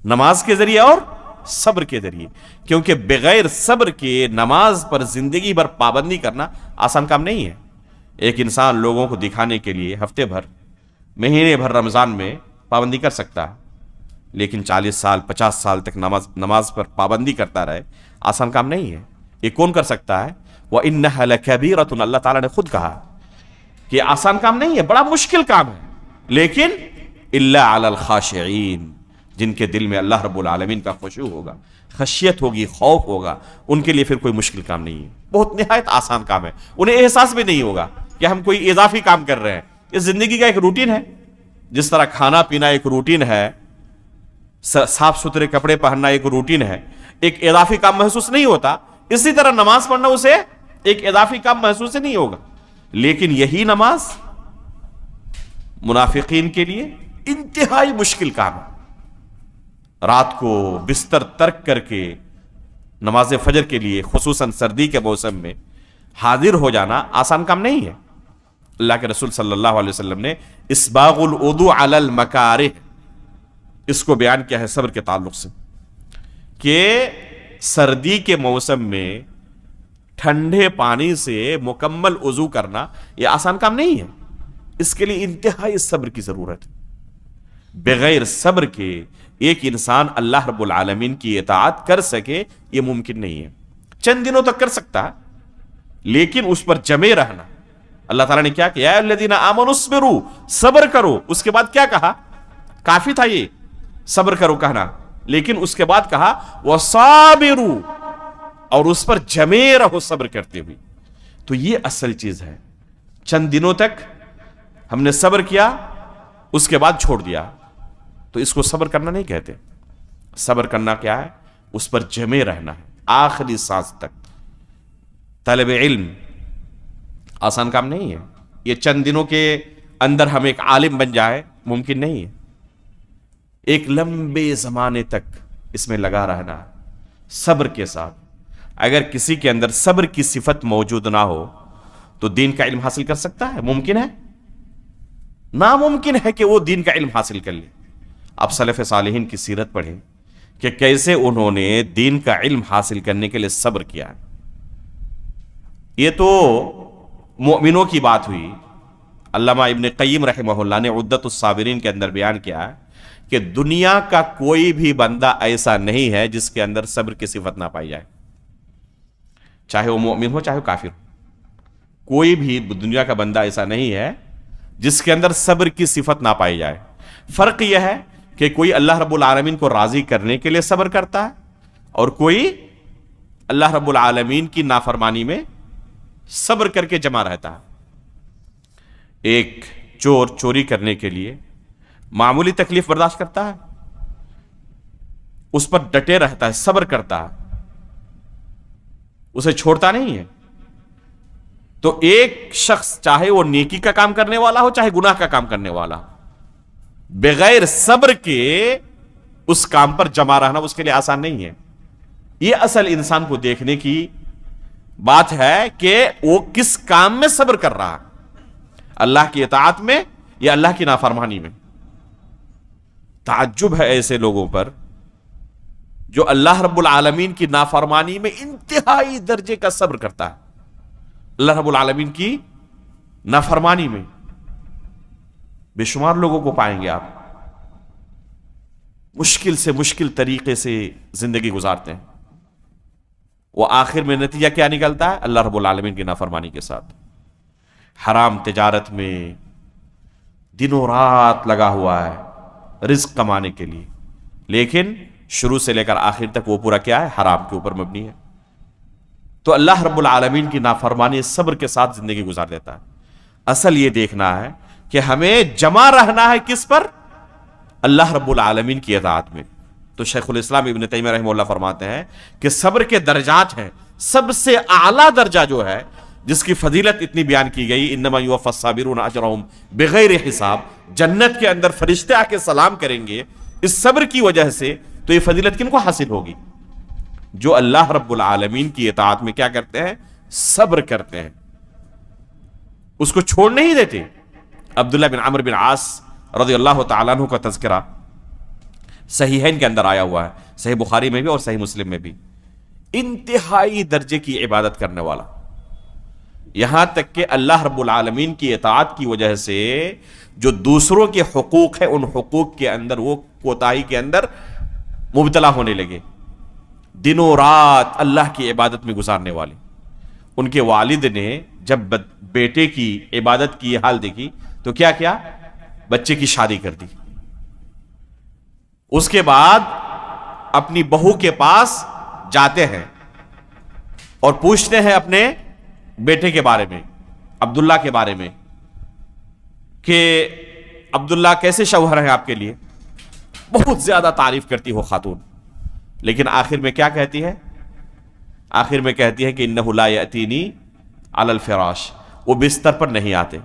نماز کے ذریعے اور صبر کے ذریعے، کیونکہ بغیر صبر کے نماز پر زندگی بھر پابندی کرنا آسان کام نہیں ہے. ایک انسان لوگوں کو دکھانے کے لیے ہفتے بھر، مہینے بھر رمضان میں پابندی کر سکتا ہے، لیکن 40 سال 50 سال تک نماز پر پابندی کرتا رہے، آسان کام نہیں ہے. یہ کون کر سکتا ہے؟ وَإِنَّهَا لَكَبِيرَةٌ، اللہ تعالیٰ نے خود کہا کہ آسان کام نہیں ہے، بڑا مشکل کام ہے، لیکن إِلَّا عَلَى الْخَاشِعِينَ، جن کے دل میں اللہ رب العالمین کا خشوع ہوگا، خشیت ہوگی، خوف ہوگا، ان کے لیے پھر کوئی مشکل کام نہیں ہے، بہت نہایت آسان کام ہے. انہیں احساس بھی نہیں ہوگا کہ ہم کوئی اضافی کام کر رہے ہیں. یہ زندگی کا ایک روٹین ہے. جس طرح کھانا پینا ایک روٹین ہے، صاف ستھرے کپڑے پہننا ایک روٹین ہے، ایک اضافی کام محسوس نہیں ہوتا، اسی طرح نماز پڑھنا اسے ایک اضافی کام محسوس ہی نہیں ہوگا. لیکن یہی نماز منافقین کے لیے انتہائی مشکل کام ہے. رات کو بستر ترک کر کے نماز فجر کے لیے خصوصاً سردی کے موسم میں حاضر ہو جانا آسان کام نہیں ہے. اللہ کے رسول صلی اللہ علیہ وسلم نے اسباغ الوضوء علی المکارہ اس کو بیان کیا ہے صبر کے تعلق سے کہ سردی کے موسم میں ٹھنڈے پانی سے مکمل وضو کرنا یہ آسان کام نہیں ہے. اس کے لیے انتہائی صبر کی ضرورت ہے. بغیر صبر کے ایک انسان اللہ رب العالمین کی اطاعت کر سکے یہ ممکن نہیں ہے. چند دنوں تک کر سکتا ہے لیکن اس پر جمے رہنا. اللہ تعالیٰ نے کیا یا الذین آمنوا اصبروا صبر کرو. اس کے بعد کیا کہا؟ کافی تھا یہ صبر کرو کہنا, لیکن اس کے بعد کہا وصابروا اور اس پر جمے رہو صبر کرتے ہوئے. تو یہ اصل چیز ہے. چند دنوں تک ہم نے صبر کیا اس کے بعد چھوڑ دیا تو اس کو صبر کرنا نہیں کہتے. صبر کرنا کیا ہے؟ اس پر جمے رہنا ہے آخری سانس تک. طالب علم آسان کام نہیں ہے. یہ چند دنوں کے اندر ہم ایک عالم بن جائے ممکن نہیں ہے. ایک لمبے زمانے تک اس میں لگا رہنا صبر کے ساتھ. اگر کسی کے اندر صبر کی صفت موجود نہ ہو تو دین کا علم حاصل کر سکتا ہے؟ ممکن ہے؟ ناممکن ہے کہ وہ دین کا علم حاصل کر لے. آپ سلف صالحین کی سیرت پڑھیں کہ کیسے انہوں نے دین کا علم حاصل کرنے کے لیے صبر کیا. یہ تو مومنوں کی بات ہوئی. علامہ ابن قیم رحمہ اللہ نے عدت الصابرین کے اندر بیان کیا کہ دنیا کا کوئی بھی بندہ ایسا نہیں ہے جس کے اندر صبر کی صفت نہ پائی جائے, چاہے وہ مومن ہو چاہے وہ کافر ہو. کوئی بھی دنیا کا بندہ ایسا نہیں ہے جس کے اندر صبر کی صفت نہ پائی جائے. فرق یہ ہے کہ کوئی اللہ رب العالمین کو راضی کرنے کے لیے صبر کرتا ہے اور کوئی اللہ رب العالمین کی نافرمانی میں صبر کر کے جمع رہتا ہے. ایک چور چوری کرنے کے لیے معمولی تکلیف برداشت کرتا ہے, اس پر ڈٹے رہتا ہے, صبر کرتا ہے, اسے چھوڑتا نہیں ہے. تو ایک شخص چاہے وہ نیکی کا کام کرنے والا ہو چاہے گناہ کا کام کرنے والا, بغیر صبر کے اس کام پر جمع رہنا اس کے لیے آسان نہیں ہے. یہ اصل انسان کو دیکھنے کی بات ہے کہ وہ کس کام میں صبر کر رہا ہے, اللہ کی اطاعت میں یا اللہ کی نافرمانی میں. تعجب ہے ایسے لوگوں پر جو اللہ رب العالمین کی نافرمانی میں انتہائی درجے کا صبر کرتا ہے. اللہ رب العالمین کی نافرمانی میں بے شمار لوگوں کو پائیں گے آپ مشکل سے مشکل طریقے سے زندگی گزارتے ہیں. وہ آخر میں نتیجہ کیا نکلتا ہے؟ اللہ رب العالمین کی نافرمانی کے ساتھ حرام تجارت میں دنوں رات لگا ہوا ہے رزق کمانے کے لیے, لیکن شروع سے لے کر آخر تک وہ پورا کیا ہے؟ حرام کے اوپر مبنی ہے. تو اللہ رب العالمین کی نافرمانی صبر کے ساتھ زندگی گزار دیتا ہے. اصل یہ دیکھنا ہے کہ ہمیں جمع رہنا ہے کس پر؟ اللہ رب العالمین کی اطاعت میں. تو شیخ الاسلام ابن تیمیہ رحمہ اللہ فرماتے ہیں کہ صبر کے درجات ہیں. سب سے اعلیٰ درجہ جو ہے جس کی فضیلت اتنی بیان کی گئی انما یوفی الصابرون اجرهم بغیر حساب, جنت کے اندر فرشتے آ کے سلام کریں گے اس صبر کی وجہ سے. تو یہ فضیلت کن کو حاصل ہوگی؟ جو اللہ رب العالمین کی اطاعت میں کیا کرتے ہیں؟ صبر کرتے ہیں, اس کو چھوڑ نہیں دیتے. عبداللہ بن عمرو بن عاص رضی اللہ تعالیٰ عنہ کا تذکرہ صحیحین کے اندر آیا ہوا ہے, صحیح بخاری میں بھی اور صحیح مسلم میں بھی. انتہائی درجے کی عبادت کرنے والا, یہاں تک کہ اللہ رب العالمین کی اطاعت کی وجہ سے جو دوسروں کے حقوق ہیں ان حقوق کے اندر وہ کوتاہی کے اندر مبتلا ہونے لگے. دنوں رات اللہ کی عبادت میں گزارنے والے. ان کے والد نے جب بیٹے کی عبادت کی حال دیکھی تو کیا کیا؟ بچے کی شادی کر دی. اس کے بعد اپنی بہو کے پاس جاتے ہیں اور پوچھتے ہیں اپنے بیٹے کے بارے میں, عبداللہ کے بارے میں, کہ عبداللہ کیسے شوہر ہیں آپ کے لیے؟ بہت زیادہ تعریف کرتی ہو خاتون, لیکن آخر میں کیا کہتی ہے؟ آخر میں کہتی ہے کہ انہ لا یاتینی علی الفراش، وہ بستر پر نہیں آتے.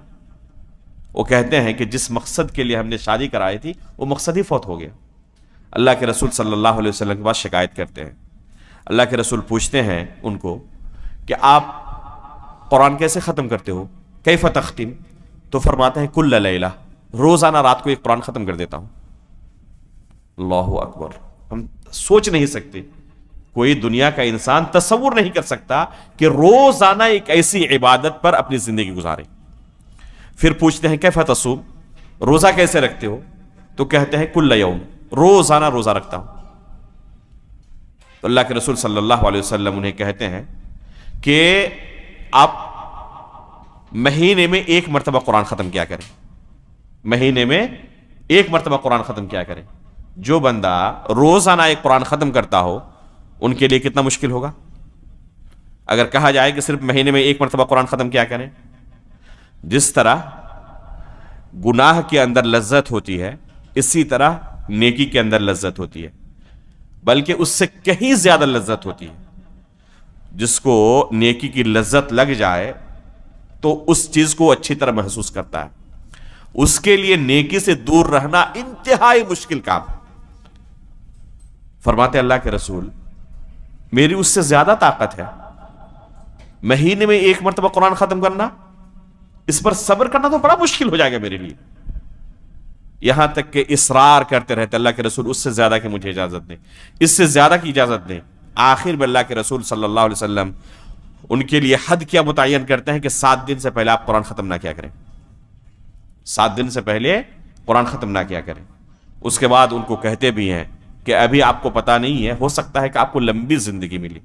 وہ کہتے ہیں کہ جس مقصد کے لیے ہم نے شادی کرائی تھی وہ مقصد ہی فوت ہو گیا. اللہ کے رسول صلی اللہ علیہ وسلم کے پاس شکایت کرتے ہیں. اللہ کے رسول پوچھتے ہیں ان کو کہ آپ قرآن کیسے ختم کرتے ہو؟ کیف تختم؟ تو فرماتے ہیں کل لیلہ، روزانہ رات کو ایک قرآن ختم کر دیتا ہوں. اللہ اکبر. ہم سوچ نہیں سکتے، کوئی دنیا کا انسان تصور نہیں کر سکتا کہ روزانہ ایک ایسی عبادت پر اپنی زندگی گزارے. پھر پوچھتے ہیں کیف تصوم؟ روزہ کیسے رکھتے ہو؟ تو کہتے ہیں کل یوم، روزانہ روزہ رکھتا ہوں. تو اللہ کے رسول صلی اللہ علیہ وسلم انہیں کہتے ہیں کہ آپ مہینے میں ایک مرتبہ قرآن ختم کیا کریں. مہینے میں ایک مرتبہ قرآن ختم کیا کریں. جو بندہ روزانہ ایک قرآن ختم کرتا ہو ان کے لیے کتنا مشکل ہوگا. اگر کہا جائے کہ صرف مہینے میں ایک مرتبہ قرآن ختم کیا کریں. جس طرح گناہ کے اندر لذت ہوتی ہے اسی طرح نیکی کے اندر لذت ہوتی ہے، بلکہ اس سے کہیں زیادہ لذت ہوتی ہے. جس کو نیکی کی لذت لگ جائے تو اس چیز کو اچھی طرح محسوس کرتا ہے. اس کے لیے نیکی سے دور رہنا انتہائی مشکل کام. فرماتے اللہ کے رسول میری اس سے زیادہ طاقت ہے. مہینے میں ایک مرتبہ قرآن ختم کرنا، اس پر صبر کرنا تو بڑا مشکل ہو جائے گا میرے لیے. یہاں تک کہ اصرار کرتے رہتے اللہ کے رسول اس سے زیادہ کی مجھے اجازت دیں، اس سے زیادہ کی اجازت دیں. آخر میں اللہ کے رسول صلی اللہ علیہ وسلم ان کے لیے حد کیا متعین کرتے ہیں کہ 7 دن سے پہلے آپ قرآن ختم نہ کیا کریں. 7 دن سے پہلے قرآن ختم نہ کیا کریں. اس کے بعد ان کو کہتے بھی ہیں کہ ابھی آپ کو پتا نہیں ہے، ہو سکتا ہے کہ آپ کو لمبی زندگی ملی،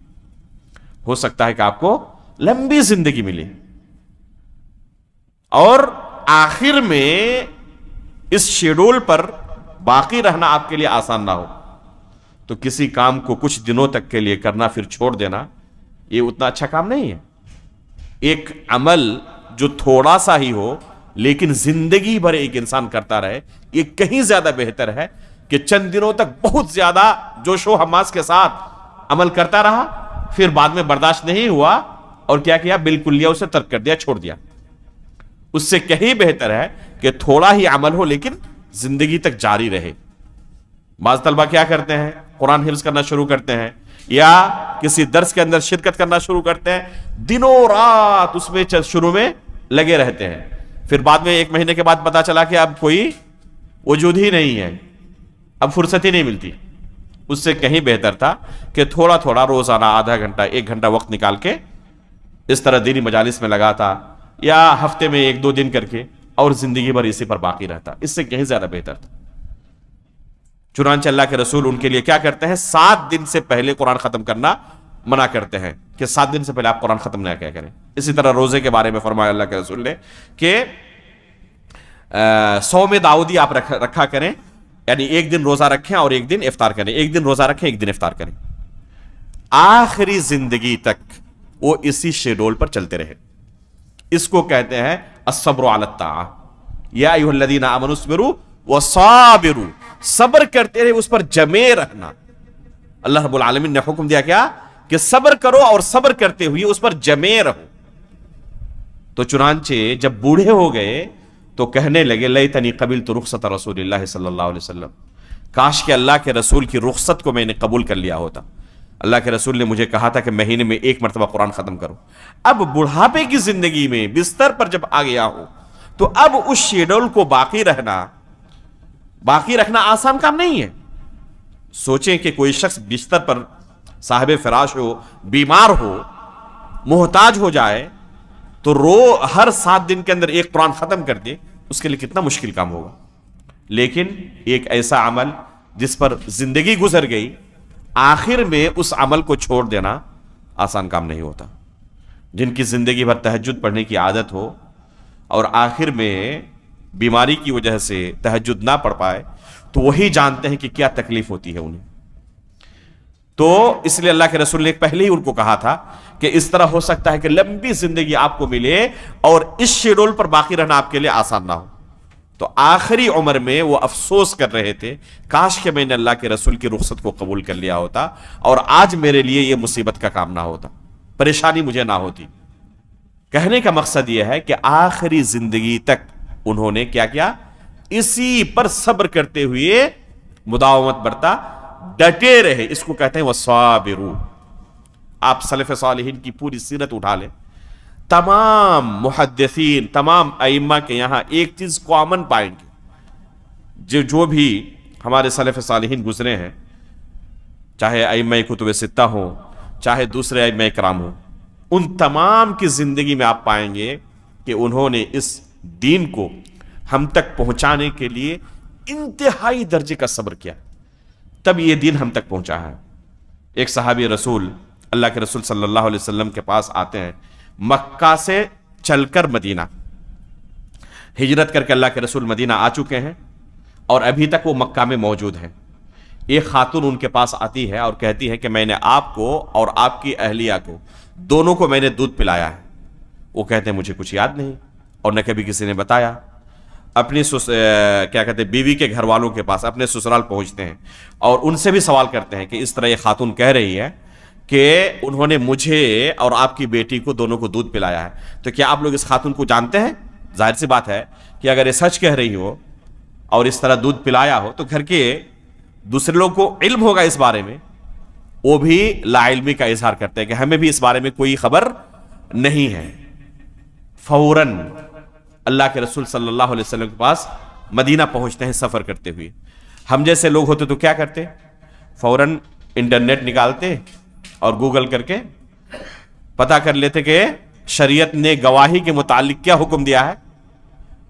ہو سکتا ہے کہ آپ کو لمبی زندگی ملی. اور آخر میں اس شیڈول پر باقی رہنا آپ کے لیے آسان نہ ہو تو کسی کام کو کچھ دنوں تک کے لیے کرنا پھر چھوڑ دینا یہ اتنا اچھا کام نہیں ہے. ایک عمل جو تھوڑا سا ہی ہو لیکن زندگی بھر ایک انسان کرتا رہے یہ کہیں زیادہ بہتر ہے کہ چند دنوں تک بہت زیادہ جوش و حماس کے ساتھ عمل کرتا رہا، پھر بعد میں برداشت نہیں ہوا اور کیا بالکل لیا، اسے ترک کر دیا، چھوڑ دیا. اس سے کہیں بہتر ہے کہ تھوڑا ہی عمل ہو لیکن زندگی تک جاری رہے. بعض طلبہ کیا کرتے ہیں، قرآن حفظ کرنا شروع کرتے ہیں یا کسی درس کے اندر شرکت کرنا شروع کرتے ہیں، دنوں رات اس میں شروع میں لگے رہتے ہیں، پھر بعد میں 1 مہینے کے بعد پتا چلا کہ اب کوئی وجود ہی نہیں ہے، اب فرصت ہی نہیں ملتی. اس سے کہیں بہتر تھا کہ تھوڑا تھوڑا روزانہ آدھا گھنٹہ 1 گھنٹہ وقت نکال کے اس طرح دینی مجالس میں لگاتا یا ہفتے میں 1-2 دن کر کے اور زندگی بھر اسی پر باقی رہتا. اس سے کہیں زیادہ بہتر تھا. چنانچہ اللہ کے رسول ان کے لیے کیا کرتے ہیں، 7 دن سے پہلے قرآن ختم کرنا منع کرتے ہیں کہ 7 دن سے پہلے آپ قرآن ختم نہ کیا کریں. اسی طرح روزے کے بارے میں فرمایا اللہ کے رسول نے کہ صوم داؤدی آپ رکھا کریں، یعنی 1 دن روزہ رکھیں اور 1 دن افطار کریں، 1 دن روزہ رکھیں 1 دن افطار کریں. آخری زندگی تک وہ اسی شیڈول پر چلتے رہے. اس کو کہتے ہیں الصبر علی الطاعہ. یا ایھا الذین آمنوا اصبروا وصابروا، صبر کرتے رہے، اس پر جمے رہنا. اللہ رب العالمین نے حکم دیا کیا کہ صبر کرو اور صبر کرتے ہوئے اس پر جمے رہو. تو چنانچہ جب بوڑھے ہو گئے تو کہنے لگے لیتنی قبلت رخصت رسول اللہ صلی اللہ علیہ وسلم، کاش کہ اللہ کے رسول کی رخصت کو میں نے قبول کر لیا ہوتا. اللہ کے رسول نے مجھے کہا تھا کہ مہینے میں 1 مرتبہ قرآن ختم کرو. اب بڑھاپے کی زندگی میں بستر پر جب آ گیا ہوں تو اب اس شیڈول کو باقی رکھنا آسان کام نہیں ہے. سوچیں کہ کوئی شخص بستر پر صاحب فراش ہو، بیمار ہو، محتاج ہو جائے تو ہر 7 دن کے اندر 1 قرآن ختم کر دے، اس کے لیے کتنا مشکل کام ہوگا. لیکن ایک ایسا عمل جس پر زندگی گزر گئی، آخر میں اس عمل کو چھوڑ دینا آسان کام نہیں ہوتا. جن کی زندگی بھر تہجد پڑھنے کی عادت ہو اور آخر میں بیماری کی وجہ سے تہجد نہ پڑھ پائے تو وہی جانتے ہیں کہ کیا تکلیف ہوتی ہے انہیں. تو اس لیے اللہ کے رسول نے پہلے ہی ان کو کہا تھا کہ اس طرح ہو سکتا ہے کہ لمبی زندگی آپ کو ملے اور اس شیڈول پر باقی رہنا آپ کے لیے آسان نہ ہو. تو آخری عمر میں وہ افسوس کر رہے تھے کاش کہ میں نے اللہ کے رسول کی رخصت کو قبول کر لیا ہوتا اور آج میرے لیے یہ مصیبت کا کام نہ ہوتا، پریشانی مجھے نہ ہوتی. کہنے کا مقصد یہ ہے کہ آخری زندگی تک انہوں نے کیا کیا؟ اسی پر صبر کرتے ہوئے مداومت برتا، ڈٹے رہے. اس کو کہتے ہیں وَالصَّابِرُونَ. آپ سلف صالحین کی پوری سیرت اٹھا لیں، تمام محدثین، تمام ائمہ کے یہاں ایک چیز کامن پائیں گے. جو بھی ہمارے سلف صالحین گزرے ہیں، چاہے ائمہ کتب ستہ ہوں، چاہے دوسرے ائمہ کرام ہوں، ان تمام کی زندگی میں آپ پائیں گے کہ انہوں نے اس دین کو ہم تک پہنچانے کے لیے انتہائی درجے کا صبر کیا، تب یہ دین ہم تک پہنچا ہے. ایک صحابی رسول، اللہ کے رسول صلی اللہ علیہ وسلم کے پاس آتے ہیں، مکہ سے چل کر مدینہ ہجرت کر کے اللہ کے رسول مدینہ آ چکے ہیں اور ابھی تک وہ مکہ میں موجود ہیں. ایک خاتون ان کے پاس آتی ہے اور کہتی ہے کہ میں نے آپ کو اور آپ کی اہلیہ کو دونوں کو میں نے دودھ پلایا ہے. وہ کہتے ہیں مجھے کچھ یاد نہیں اور نہ کبھی کسی نے بتایا. اپنی کیا کہتے ہیں بیوی کے گھر والوں کے پاس اپنے سسرال پہنچتے ہیں اور ان سے بھی سوال کرتے ہیں کہ اس طرح یہ خاتون کہہ رہی ہے کہ انہوں نے مجھے اور آپ کی بیٹی کو دونوں کو دودھ پلایا ہے، تو کیا آپ لوگ اس خاتون کو جانتے ہیں؟ ظاہر سی بات ہے کہ اگر یہ سچ کہہ رہی ہو اور اس طرح دودھ پلایا ہو تو گھر کے دوسرے لوگ کو علم ہوگا اس بارے میں. وہ بھی لا علمی کا اظہار کرتے ہیں کہ ہمیں بھی اس بارے میں کوئی خبر نہیں ہے. فوراً اللہ کے رسول صلی اللہ علیہ وسلم کے پاس مدینہ پہنچتے ہیں سفر کرتے ہوئے. ہم جیسے لوگ ہوتے تو کیا کرتے؟ فوراً انٹرنیٹ نکالتے اور گوگل کر کے پتا کر لیتے کہ شریعت نے گواہی کے متعلق کیا حکم دیا ہے.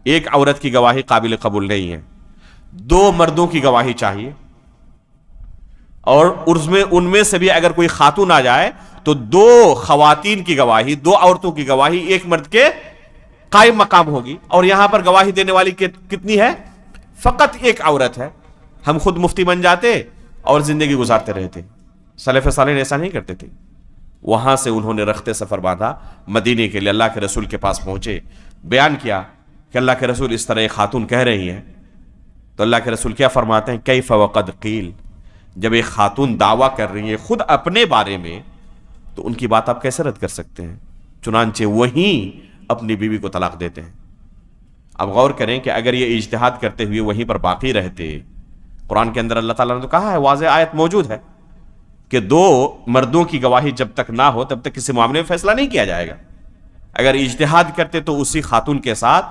ایک عورت کی گواہی قابل قبول نہیں ہے، 2 مردوں کی گواہی چاہیے، اور ان میں سے بھی اگر کوئی خاتون آ جائے تو 2 خواتین کی گواہی، 2 عورتوں کی گواہی 1 مرد کے قائم مقام ہوگی. اور یہاں پر گواہی دینے والی کتنی ہے؟ فقط 1 عورت ہے. ہم خود مفتی بن جاتے اور زندگی گزارتے رہتے. سلف صالحین ایسا نہیں کرتے تھے. وہاں سے انہوں نے رخت سفر باندھا مدینے کے لیے، اللہ کے رسول کے پاس پہنچے، بیان کیا کہ اللہ کے رسول اس طرح ایک خاتون کہہ رہی ہے. تو اللہ کے رسول کیا فرماتے ہیں؟ کیف وقد قیل. جب ایک خاتون دعویٰ کر رہی ہے خود اپنے بارے میں تو ان کی بات آپ کیسے رد کر سکتے ہیں؟ چنانچہ وہیں اپنی بیوی کو طلاق دیتے ہیں. اب غور کریں کہ اگر یہ اجتہاد کرتے ہوئے وہیں پر باقی رہتے، قرآن کے اندر اللہ تعالیٰ نے تو کہا ہے، واضح آیت موجود ہے کہ 2 مردوں کی گواہی جب تک نہ ہو تب تک کسی معاملے میں فیصلہ نہیں کیا جائے گا. اگر اجتہاد کرتے تو اسی خاتون کے ساتھ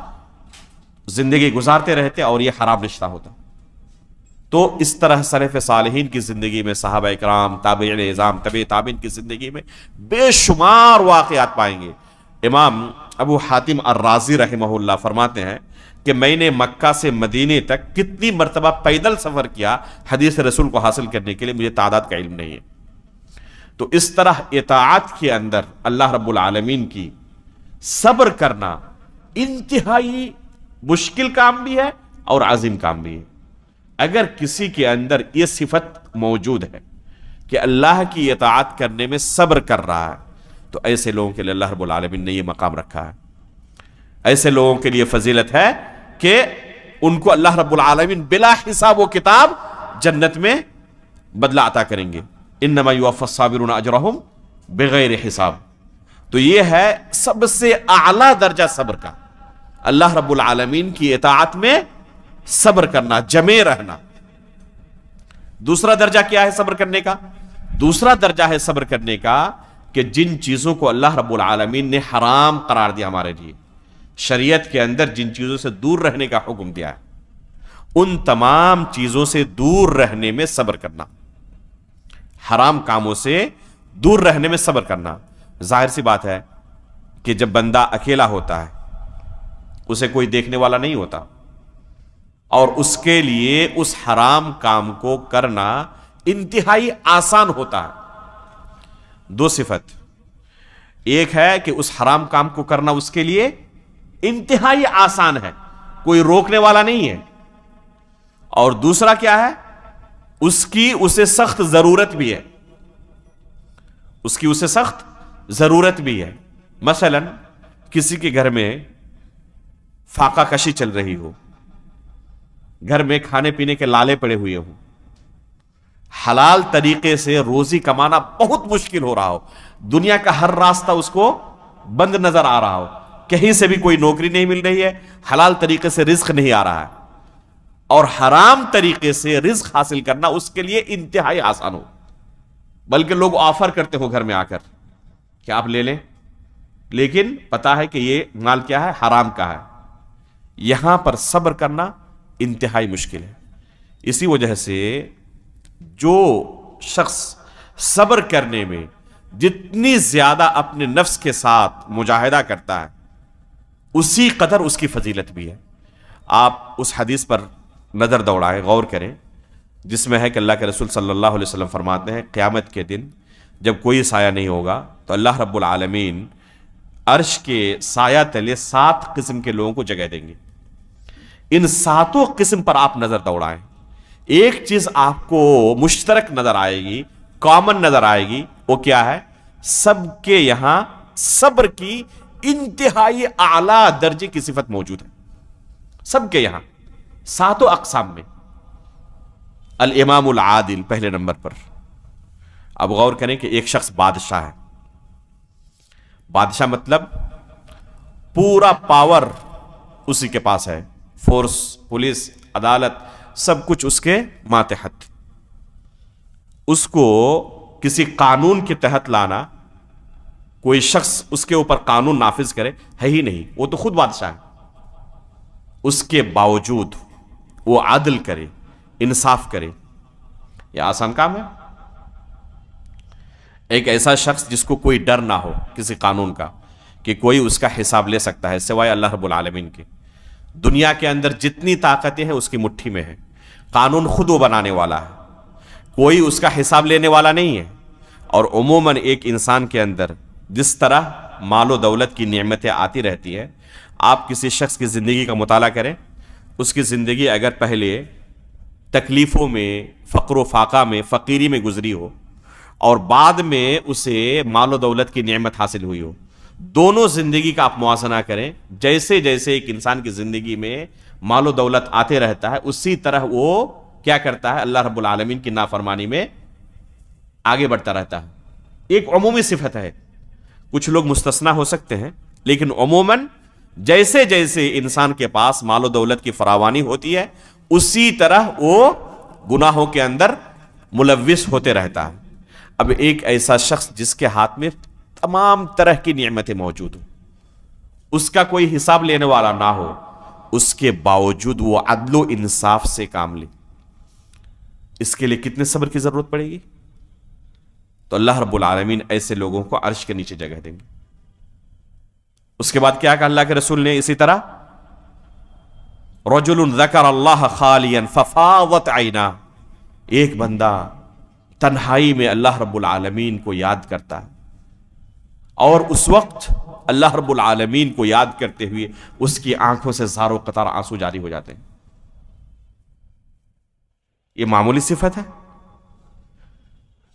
زندگی گزارتے رہتے اور یہ حرام رشتہ ہوتا. تو اس طرح سلف صالحین کی زندگی میں، صحابہ کرام، تابعین اعظام، تبع تابعین کی زندگی میں بے شمار واقعات پائیں گے. امام ابو حاتم الرازی رحمہ اللہ فرماتے ہیں کہ میں نے مکہ سے مدینے تک کتنی مرتبہ پیدل سفر کیا حدیث رسول کو حاصل کرنے کے لیے، مجھے تعداد کا علم نہیں ہے. تو اس طرح اطاعت کے اندر اللہ رب العالمین کی صبر کرنا انتہائی مشکل کام بھی ہے اور عظیم کام بھی ہے. اگر کسی کے اندر یہ صفت موجود ہے کہ اللہ کی اطاعت کرنے میں صبر کر رہا ہے تو ایسے لوگوں کے لیے اللہ رب العالمین نے یہ مقام رکھا ہے. ایسے لوگوں کے لیے فضیلت ہے کہ ان کو اللہ رب العالمین بلا حساب و کتاب جنت میں بدلہ عطا کریں گے. انما یوفی الصابرون اجرہم بغیر حساب. تو یہ ہے سب سے اعلیٰ درجہ صبر کا، اللہ رب العالمین کی اطاعت میں صبر کرنا، جمے رہنا. دوسرا درجہ کیا ہے صبر کرنے کا؟ دوسرا درجہ ہے صبر کرنے کا کہ جن چیزوں کو اللہ رب العالمین نے حرام قرار دیا ہمارے لیے، شریعت کے اندر جن چیزوں سے دور رہنے کا حکم دیا ہے، ان تمام چیزوں سے دور رہنے میں صبر کرنا، حرام کاموں سے دور رہنے میں صبر کرنا. ظاہر سی بات ہے کہ جب بندہ اکیلا ہوتا ہے، اسے کوئی دیکھنے والا نہیں ہوتا، اور اس کے لیے اس حرام کام کو کرنا انتہائی آسان ہوتا ہے. 2 صفت، ایک ہے کہ اس حرام کام کو کرنا اس کے لیے انتہائی آسان ہے، کوئی روکنے والا نہیں ہے، اور دوسرا کیا ہے؟ اسے سخت ضرورت بھی ہے. اسے سخت ضرورت بھی ہے. مثلا کسی کے گھر میں فاقہ کشی چل رہی ہو، گھر میں کھانے پینے کے لالے پڑے ہوئے ہوں، حلال طریقے سے روزی کمانا بہت مشکل ہو رہا ہو، دنیا کا ہر راستہ اس کو بند نظر آ رہا ہو, کہیں سے بھی کوئی نوکری نہیں مل رہی ہے, حلال طریقے سے رزق نہیں آ رہا ہے, اور حرام طریقے سے رزق حاصل کرنا اس کے لیے انتہائی آسان ہو, بلکہ لوگ آفر کرتے ہو گھر میں آ کر کہ آپ لے لیں, لیکن پتا ہے کہ یہ مال کیا ہے, حرام کا ہے. یہاں پر صبر کرنا انتہائی مشکل ہے. اسی وجہ سے جو شخص صبر کرنے میں جتنی زیادہ اپنے نفس کے ساتھ مجاہدہ کرتا ہے, اسی قدر اس کی فضیلت بھی ہے. آپ اس حدیث پر نظر دوڑائیں, غور کریں, جس میں ہے کہ اللہ کے رسول صلی اللہ علیہ وسلم فرماتے ہیں قیامت کے دن جب کوئی سایہ نہیں ہوگا تو اللہ رب العالمین عرش کے سایہ تلے 7 قسم کے لوگوں کو جگہ دیں گے. ان 7 قسم پر آپ نظر دوڑائیں, ایک چیز آپ کو مشترک نظر آئے گی, کامن نظر آئے گی, وہ کیا ہے؟ سب کے یہاں صبر کی انتہائی اعلیٰ درجے کی صفت موجود ہے. سب کے یہاں 7 اقسام میں. الامام العادل پہلے نمبر پر. اب غور کریں کہ ایک شخص بادشاہ ہے. بادشاہ مطلب پورا پاور اسی کے پاس ہے, فورس, پولیس, عدالت, سب کچھ اس کے ماتحت. اس کو کسی قانون کے تحت لانا, کوئی شخص اس کے اوپر قانون نافذ کرے, ہے ہی نہیں, وہ تو خود بادشاہ ہے. اس کے باوجود وہ عدل کرے, انصاف کرے, یہ آسان کام ہے؟ ایک ایسا شخص جس کو کوئی ڈر نہ ہو کسی قانون کا کہ کوئی اس کا حساب لے سکتا ہے سوائے اللہ رب العالمین کے. دنیا کے اندر جتنی طاقتیں ہیں اس کی مٹھی میں ہے. قانون خود وہ بنانے والا ہے, کوئی اس کا حساب لینے والا نہیں ہے. اور عموماً ایک انسان کے اندر جس طرح مال و دولت کی نعمتیں آتی رہتی ہے, آپ کسی شخص کی زندگی کا مطالعہ کریں, اس کی زندگی اگر پہلے تکلیفوں میں, فقر و فاقہ میں, فقیری میں گزری ہو, اور بعد میں اسے مال و دولت کی نعمت حاصل ہوئی ہو, دونوں زندگی کا آپ موازنہ کریں. جیسے جیسے ایک انسان کی زندگی میں مال و دولت آتے رہتا ہے, اسی طرح وہ کیا کرتا ہے؟ اللہ رب العالمین کی نافرمانی میں آگے بڑھتا رہتا ہے. ایک عمومی صفت ہے, کچھ لوگ مستثنا ہو سکتے ہیں, لیکن عموماً جیسے جیسے انسان کے پاس مال و دولت کی فراوانی ہوتی ہے, اسی طرح وہ گناہوں کے اندر ملوث ہوتے رہتا ہے. اب ایک ایسا شخص جس کے ہاتھ میں تمام طرح کی نعمتیں موجود ہوں, اس کا کوئی حساب لینے والا نہ ہو, اس کے باوجود وہ عدل و انصاف سے کام لے, اس کے لیے کتنے صبر کی ضرورت پڑے گی؟ تو اللہ رب العالمین ایسے لوگوں کو عرش کے نیچے جگہ دیں گے. اس کے بعد کیا کہا اللہ کے رسول نے؟ اسی طرح رجل ذکر اللہ خالیا ففاضت عیناہ, ایک بندہ تنہائی میں اللہ رب العالمین کو یاد کرتا ہے, اور اس وقت اللہ رب العالمین کو یاد کرتے ہوئے اس کی آنکھوں سے زاروں قطار آنسو جاری ہو جاتے ہیں. یہ معمولی صفت ہے؟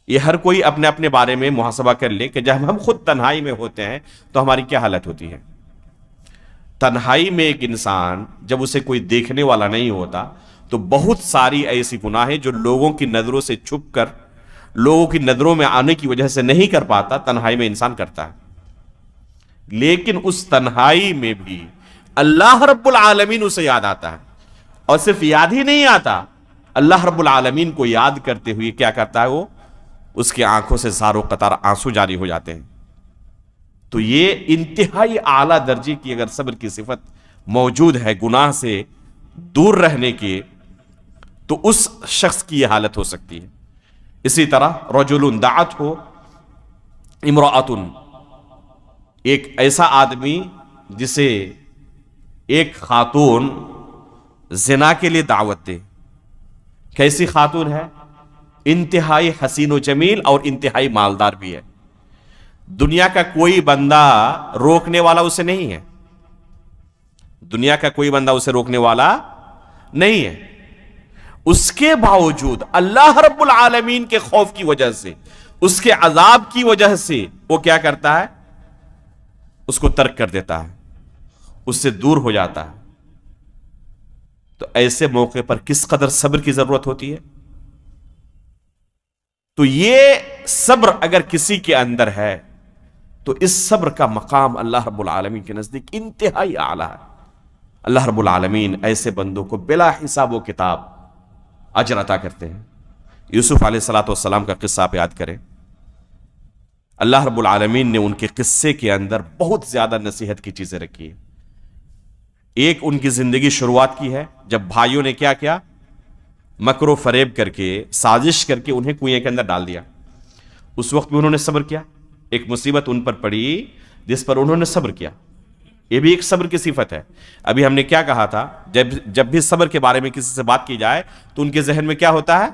یہ ہر کوئی اپنے اپنے بارے میں محاسبہ کر لے کہ جب ہم خود تنہائی میں ہوتے ہیں تو ہماری کیا حالت ہوتی ہے. تنہائی میں ایک انسان جب اسے کوئی دیکھنے والا نہیں ہوتا تو بہت ساری ایسی گناہ ہیں جو لوگوں کی نظروں سے چھپ کر, لوگوں کی نظروں میں آنے کی وجہ سے نہیں کر پاتا, تنہائی میں انسان کرتا ہے. لیکن اس تنہائی میں بھی اللہ رب العالمین اسے یاد آتا ہے, اور صرف یاد ہی نہیں آتا, اللہ رب العالمین کو یاد کرتے ہوئے کیا کرتا ہے وہ؟ اس کی آنکھوں سے زاروں قطار آنسو جاری ہو جاتے ہیں. تو یہ انتہائی اعلیٰ درجے کی اگر صبر کی صفت موجود ہے گناہ سے دور رہنے کی, تو اس شخص کی یہ حالت ہو سکتی ہے. اسی طرح رجل دعت ہو امرأۃ, ایک ایسا آدمی جسے ایک خاتون زنا کے لیے دعوت دے. کیسی خاتون ہے؟ انتہائی حسین و جمیل اور انتہائی مالدار بھی ہے. دنیا کا کوئی بندہ روکنے والا اسے نہیں ہے, دنیا کا کوئی بندہ اسے روکنے والا نہیں ہے. اس کے باوجود اللہ رب العالمین کے خوف کی وجہ سے, اس کے عذاب کی وجہ سے وہ کیا کرتا ہے؟ اس کو ترک کر دیتا ہے, اس سے دور ہو جاتا ہے. تو ایسے موقع پر کس قدر صبر کی ضرورت ہوتی ہے. تو یہ صبر اگر کسی کے اندر ہے تو اس صبر کا مقام اللہ رب العالمین کے نزدیک انتہائی اعلیٰ ہے. اللہ رب العالمین ایسے بندوں کو بلا حساب و کتاب اجر عطا کرتے ہیں. یوسف علیہ الصلوۃ والسلام کا قصہ آپ یاد کریں. اللہ رب العالمین نے ان کے قصے کے اندر بہت زیادہ نصیحت کی چیزیں رکھی ہیں. ایک ان کی زندگی شروعات کی ہے جب بھائیوں نے کیا کیا, مکر و فریب کر کے, سازش کر کے انہیں کنویں کے اندر ڈال دیا. اس وقت بھی انہوں نے صبر کیا. ایک مصیبت ان پر پڑی جس پر انہوں نے صبر کیا. یہ بھی ایک صبر کی صفت ہے. ابھی ہم نے کیا کہا تھا, جب بھی صبر کے بارے میں کسی سے بات کی جائے تو ان کے ذہن میں کیا ہوتا ہے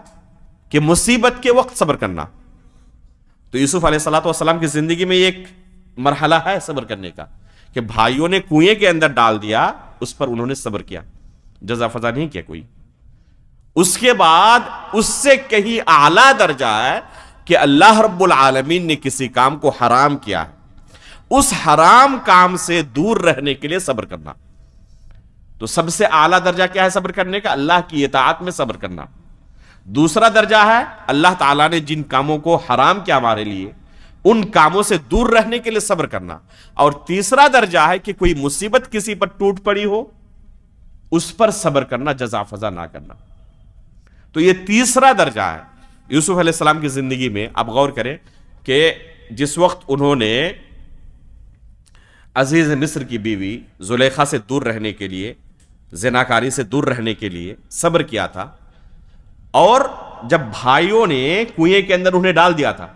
کہ مصیبت کے وقت صبر کرنا. تو یوسف علیہ الصلوۃ والسلام کی زندگی میں ایک مرحلہ ہے صبر کرنے کا کہ بھائیوں نے کنویں کے اندر ڈال دیا, اس پر انہوں نے صبر کیا, جزا فضا نہیں کیا کوئی. اس کے بعد اس سے کہیں اعلیٰ درجہ ہے کہ اللہ رب العالمین نے کسی کام کو حرام کیا ہے, اس حرام کام سے دور رہنے کے لیے صبر کرنا. تو سب سے اعلیٰ درجہ کیا ہے صبر کرنے کا؟ اللہ کی اطاعت میں صبر کرنا. دوسرا درجہ ہے اللہ تعالیٰ نے جن کاموں کو حرام کیا ہمارے لیے, ان کاموں سے دور رہنے کے لیے صبر کرنا. اور تیسرا درجہ ہے کہ کوئی مصیبت کسی پر ٹوٹ پڑی ہو, اس پر صبر کرنا, جزا فضا نہ کرنا. تو یہ تیسرا درجہ ہے یوسف علیہ السلام کی زندگی میں. آپ غور کریں کہ جس وقت انہوں نے عزیز مصر کی بیوی زلیخا سے دور رہنے کے لیے, زناکاری سے دور رہنے کے لیے صبر کیا تھا, اور جب بھائیوں نے کنویں کے اندر انہیں ڈال دیا تھا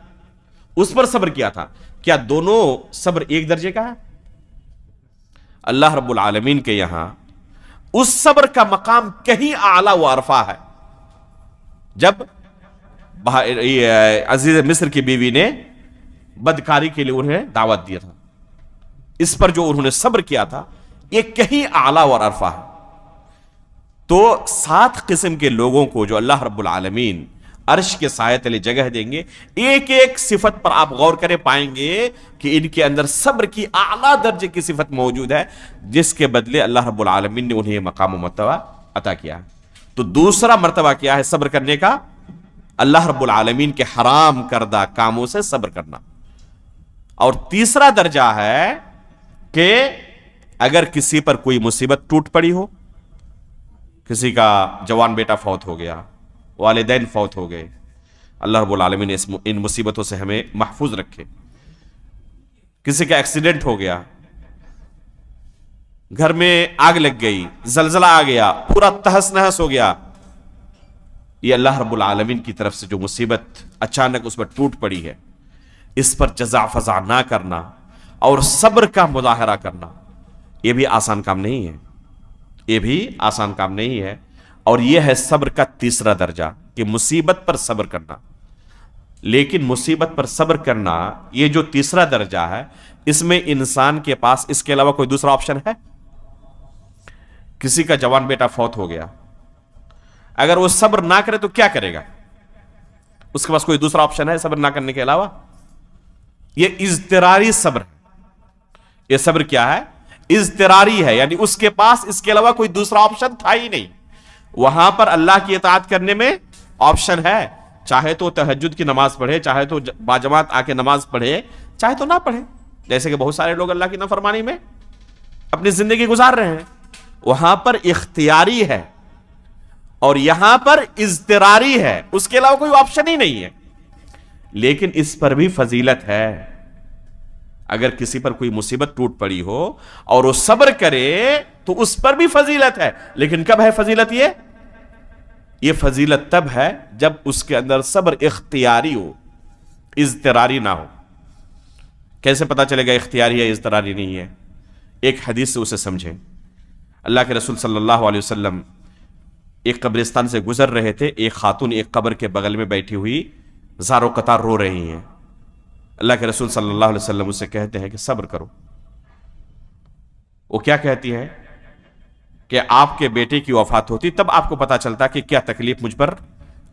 اس پر صبر کیا تھا, کیا دونوں صبر ایک درجے کا ہے؟ اللہ رب العالمین کے یہاں اس صبر کا مقام کہیں اعلیٰ و عرفہ ہے. جب عزیز مصر کی بیوی نے بدکاری کے لیے انہیں دعوت دیا تھا, اس پر جو انہوں نے صبر کیا تھا یہ کہیں اعلیٰ و عرفہ ہے. تو 7 قسم کے لوگوں کو جو اللہ رب العالمین عرش کے سائے تلے جگہ دیں گے, ایک ایک صفت پر آپ غور کریں, پائیں گے کہ ان کے اندر صبر کی اعلیٰ درجے کی صفت موجود ہے, جس کے بدلے اللہ رب العالمین نے انہیں مقام و مرتبہ عطا کیا ہے. تو دوسرا مرتبہ کیا ہے صبر کرنے کا؟ اللہ رب العالمین کے حرام کردہ کاموں سے صبر کرنا. اور تیسرا درجہ ہے کہ اگر کسی پر کوئی مصیبت ٹوٹ پڑی ہو, کسی کا جوان بیٹا فوت ہو گیا, والدین فوت ہو گئے, اللہ رب العالمین نے ان مصیبتوں سے ہمیں محفوظ رکھے. کسی کا ایکسیڈنٹ ہو گیا, گھر میں آگ لگ گئی, زلزلہ آ گیا, پورا تہس نہس ہو گیا, یہ اللہ رب العالمین کی طرف سے جو مصیبت اچانک اس پر ٹوٹ پڑی ہے, اس پر جزا فضا نہ کرنا اور صبر کا مظاہرہ کرنا, یہ بھی آسان کام نہیں ہے. یہ بھی آسان کام نہیں ہے. اور یہ ہے صبر کا تیسرا درجہ کہ مصیبت پر صبر کرنا. لیکن مصیبت پر صبر کرنا یہ جو تیسرا درجہ ہے, اس میں انسان کے پاس اس کے علاوہ کوئی دوسرا آپشن ہے؟ کسی کا جوان بیٹا فوت ہو گیا, اگر وہ صبر نہ کرے تو کیا کرے گا؟ اس کے پاس کوئی دوسرا آپشن ہے صبر نہ کرنے کے علاوہ؟ یہ اضطراری صبر ہے. یہ صبر کیا ہے؟ اضطراری ہے, یعنی اس کے پاس اس کے علاوہ کوئی دوسرا آپشن تھا ہی نہیں. وہاں پر اللہ کی اطاعت کرنے میں آپشن ہے, چاہے تو تہجد کی نماز پڑھے, چاہے تو باجماعت آ کے نماز پڑھے, چاہے تو نہ پڑھے, جیسے کہ بہت سارے لوگ اللہ کی نافرمانی میں اپنی زندگی گزار رہے ہیں. وہاں پر اختیاری ہے اور یہاں پر اضطراری ہے, اس کے علاوہ کوئی آپشن ہی نہیں ہے. لیکن اس پر بھی فضیلت ہے. اگر کسی پر کوئی مصیبت ٹوٹ پڑی ہو اور وہ صبر کرے تو اس پر بھی فضیلت ہے. لیکن کب ہے فضیلت؟ یہ فضیلت تب ہے جب اس کے اندر صبر اختیاری ہو, اضطراری نہ ہو. کیسے پتا چلے گا اختیاری ہے اضطراری نہیں ہے؟ ایک حدیث سے اسے سمجھیں. اللہ کے رسول صلی اللہ علیہ وسلم ایک قبرستان سے گزر رہے تھے. ایک خاتون ایک قبر کے بغل میں بیٹھی ہوئی زار و قطار رو رہی ہیں. اللہ کے رسول صلی اللہ علیہ وسلم اسے کہتے ہیں کہ صبر کرو. وہ کیا کہتی ہے کہ آپ کے بیٹے کی وفات ہوتی تب آپ کو پتا چلتا کہ کیا تکلیف مجھ پر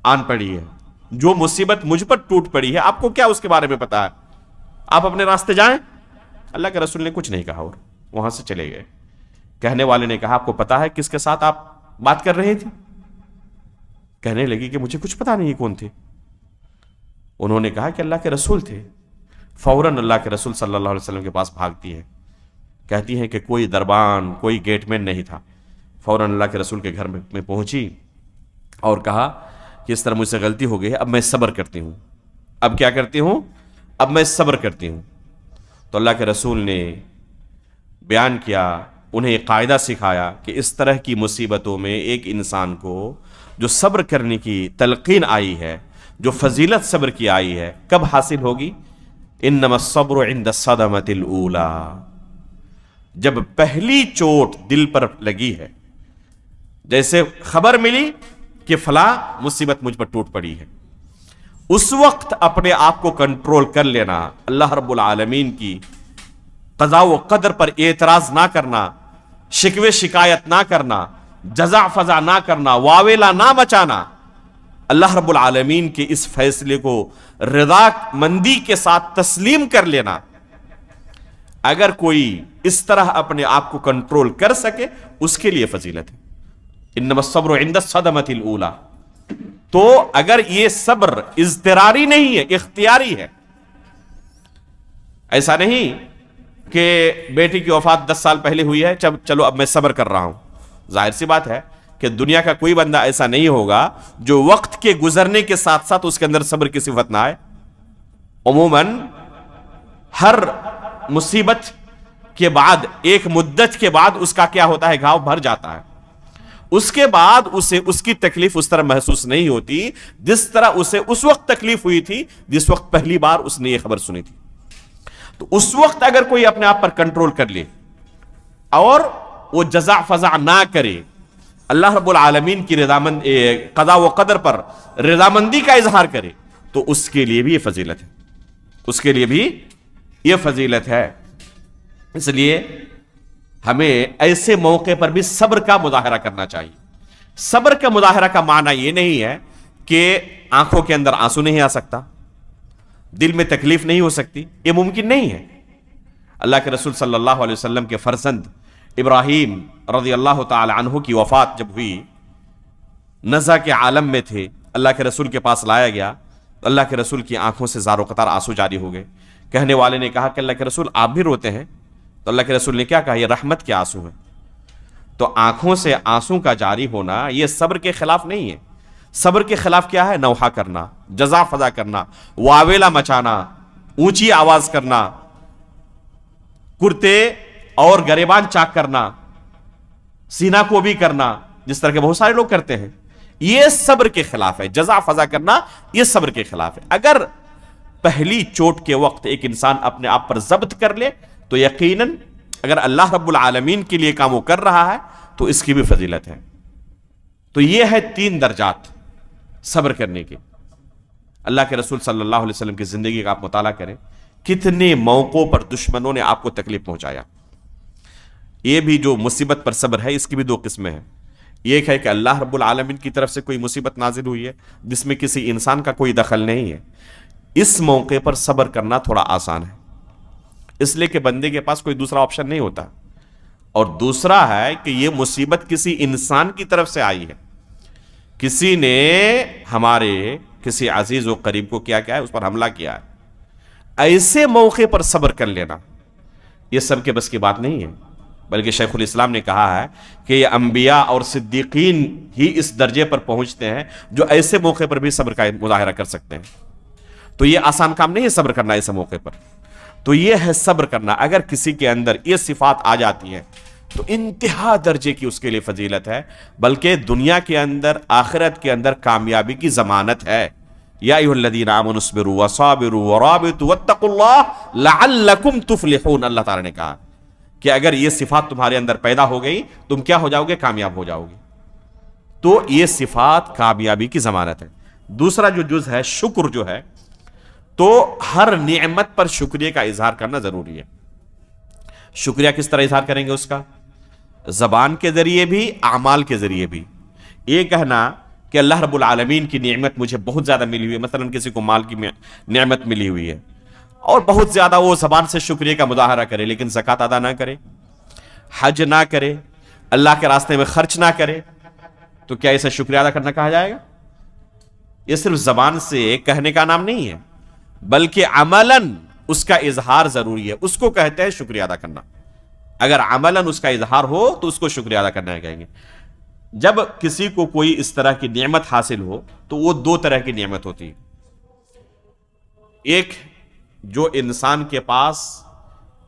آن پڑی ہے, جو مصیبت مجھ پر ٹوٹ پڑی ہے آپ کو کیا اس کے بارے میں پتا ہے؟ آپ اپنے راستے جائیں. اللہ کے رسول نے کچھ نہیں کہا اور وہاں سے چلے گئے. کہنے والے نے کہا آپ کو پتا ہے کس کے ساتھ آپ بات کر رہے تھے؟ کہنے لگی کہ مجھے کچھ پتا نہیں کون تھے. انہوں نے کہا کہ اللہ کے رسول تھے. فوراً اللہ کے رسول صلی اللہ علیہ وسلم کے پاس بھاگتی ہے، کہتی ہیں کہ کوئی دربان، کوئی گیٹ مین نہیں تھا۔ فوراً اللہ کے رسول کے گھر میں پہنچی اور کہا کہ اس طرح مجھ سے غلطی ہو گئی ہے، اب میں صبر کرتی ہوں۔ اب کیا کرتی ہوں؟ اب میں صبر کرتی ہوں۔ تو اللہ کے رسول نے بیان کیا، انہیں ایک قاعدہ سکھایا کہ اس طرح کی مصیبتوں میں ایک انسان کو جو صبر کرنے کی تلقین آئی ہے، جو فضیلت صبر کی آئی ہے، کب حاصل ہوگی؟ انما الصبر عند الصدمۃ الاولى، جب پہلی چوٹ دل پر لگی ہے، جیسے خبر ملی کہ فلاں مصیبت مجھ پر ٹوٹ پڑی ہے، اس وقت اپنے آپ کو کنٹرول کر لینا، اللہ رب العالمین کی قضاء و قدر پر اعتراض نہ کرنا، شکوے شکایت نہ کرنا، جزع فضع نہ کرنا، واویلا نہ مچانا، اللہ رب العالمین کے اس فیصلے کو رضا مندی کے ساتھ تسلیم کر لینا۔ اگر کوئی اس طرح اپنے آپ کو کنٹرول کر سکے، اس کے لیے فضیلت ہے۔ انما الصبر عند الصدمۃ الاولى۔ تو اگر یہ صبر اضطراری نہیں ہے، اختیاری ہے، ایسا نہیں کہ بیٹی کی وفات 10 سال پہلے ہوئی ہے، چلو اب میں صبر کر رہا ہوں۔ ظاہر سی بات ہے کہ دنیا کا کوئی بندہ ایسا نہیں ہوگا جو وقت کے گزرنے کے ساتھ ساتھ اس کے اندر صبر کی صفت نہ آئے۔ عموماً ہر مصیبت کے بعد ایک مدت کے بعد اس کا کیا ہوتا ہے؟ گھاؤ بھر جاتا ہے۔ اس کے بعد اسے اس کی تکلیف اس طرح محسوس نہیں ہوتی جس طرح اسے اس وقت تکلیف ہوئی تھی جس وقت پہلی بار اس نے یہ خبر سنی تھی۔ تو اس وقت اگر کوئی اپنے آپ پر کنٹرول کر لے اور وہ جزع فضع نہ کرے، اللہ رب العالمین کی قضاء و قدر پر رضامندی کا اظہار کرے، تو اس کے لیے بھی یہ فضیلت ہے، اس کے لیے بھی یہ فضیلت ہے۔ اس لیے ہمیں ایسے موقع پر بھی صبر کا مظاہرہ کرنا چاہیے۔ صبر کا مظاہرہ کا معنی یہ نہیں ہے کہ آنکھوں کے اندر آنسو نہیں آ سکتا، دل میں تکلیف نہیں ہو سکتی، یہ ممکن نہیں ہے۔ اللہ کے رسول صلی اللہ علیہ وسلم کے فرزند ابراہیم رضی اللہ تعالی عنہ کی وفات جب ہوئی، نزع کے عالم میں تھے، اللہ کے رسول کے پاس لایا گیا، اللہ کے رسول کی آنکھوں سے زار و قطار آنسو جاری ہو گئے۔ کہنے والے نے کہا کہ اللہ کے رسول آپ بھی روتے ہیں؟ تو اللہ کے رسول نے کیا کہا؟ یہ رحمت کے آنسو ہیں۔ تو آنکھوں سے آنسو کا جاری ہونا یہ صبر کے خلاف نہیں ہے۔ صبر کے خلاف کیا ہے؟ نوحہ کرنا، جزع فضع کرنا، واویلا مچانا، اونچی آواز کرنا، کرتے اور گریبان چاک کرنا، سینہ کو بھی کرنا، جس طرح کے بہت سارے لوگ کرتے ہیں، یہ صبر کے خلاف ہے۔ جزع فضع کرنا یہ صبر کے خلاف ہے۔ اگر پہلی چوٹ کے وقت ایک انسان اپنے آپ پر ضبط کر لے تو یقیناً اگر اللہ رب العالمین کے لیے کام وہ کر رہا ہے تو اس کی بھی فضیلت ہے۔ تو یہ ہے 3 درجات صبر کرنے کے۔ اللہ کے رسول صلی اللہ علیہ وسلم کی زندگی کا آپ مطالعہ کریں، کتنے موقعوں پر دشمنوں نے آپ کو تکلیف پہنچایا۔ یہ بھی جو مصیبت پر صبر ہے، اس کی بھی 2 قسمیں ہیں۔ ایک ہے کہ اللہ رب العالمین کی طرف سے کوئی مصیبت نازل ہوئی ہے جس میں کسی انسان کا کوئی دخل نہیں ہے، اس موقع پر صبر کرنا تھوڑا آسان ہے، اس لیے کہ بندے کے پاس کوئی دوسرا آپشن نہیں ہوتا۔ اور دوسرا ہے کہ یہ مصیبت کسی انسان کی طرف سے آئی ہے، کسی نے ہمارے کسی عزیز و قریب کو کیا ہے، اس پر حملہ کیا ہے۔ ایسے موقع پر صبر کر لینا یہ سب کے بس کی بات نہیں ہے، بلکہ شیخ الاسلام نے کہا ہے کہ یہ انبیاء اور صدیقین ہی اس درجے پر پہنچتے ہیں جو ایسے موقع پر بھی صبر کا مظاہرہ کر سکتے ہیں۔ تو یہ آسان کام نہیں ہے صبر کرنا ایسے موقع پر۔ تو یہ ہے صبر کرنا۔ اگر کسی کے اندر یہ صفات آ جاتی ہیں تو انتہا درجے کی اس کے لیے فضیلت ہے، بلکہ دنیا کے اندر آخرت کے اندر کامیابی کی ضمانت ہے۔ یا ایھا الذین آمنوا اصبروا وصابروا ورابطوا واتقوا اللہ لعلکم تفلحون۔ اللہ تعالی نے کہا کہ اگر یہ صفات تمہارے اندر پیدا ہو گئی تم کیا ہو جاؤ گے؟ کامیاب ہو جاؤ گے۔ تو یہ صفات کامیابی کی ضمانت ہے۔ دوسرا جو جز ہے شکر جو ہے، تو ہر نعمت پر شکریہ کا اظہار کرنا ضروری ہے۔ شکریہ کس طرح اظہار کریں گے اس کا؟ زبان کے ذریعے بھی، اعمال کے ذریعے بھی۔ یہ کہنا کہ اللہ رب العالمین کی نعمت مجھے بہت زیادہ ملی ہوئی ہے، مثلا کسی کو مال کی نعمت ملی ہوئی ہے اور بہت زیادہ وہ زبان سے شکریہ کا مظاہرہ کرے لیکن زکوٰۃ ادا نہ کرے، حج نہ کرے، اللہ کے راستے میں خرچ نہ کرے، تو کیا اسے شکریہ ادا کرنا کہا جائے گا؟ یہ صرف زبان سے کہنے کا نام نہیں ہے، بلکہ عملاً اس کا اظہار ضروری ہے، اس کو کہتے ہیں شکریہ ادا کرنا۔ اگر عملاً اس کا اظہار ہو تو اس کو شکریہ ادا کرنا کہیں گے۔ جب کسی کو کوئی اس طرح کی نعمت حاصل ہو تو وہ دو طرح کی نعمت ہوتی ہے۔ ایک جو انسان کے پاس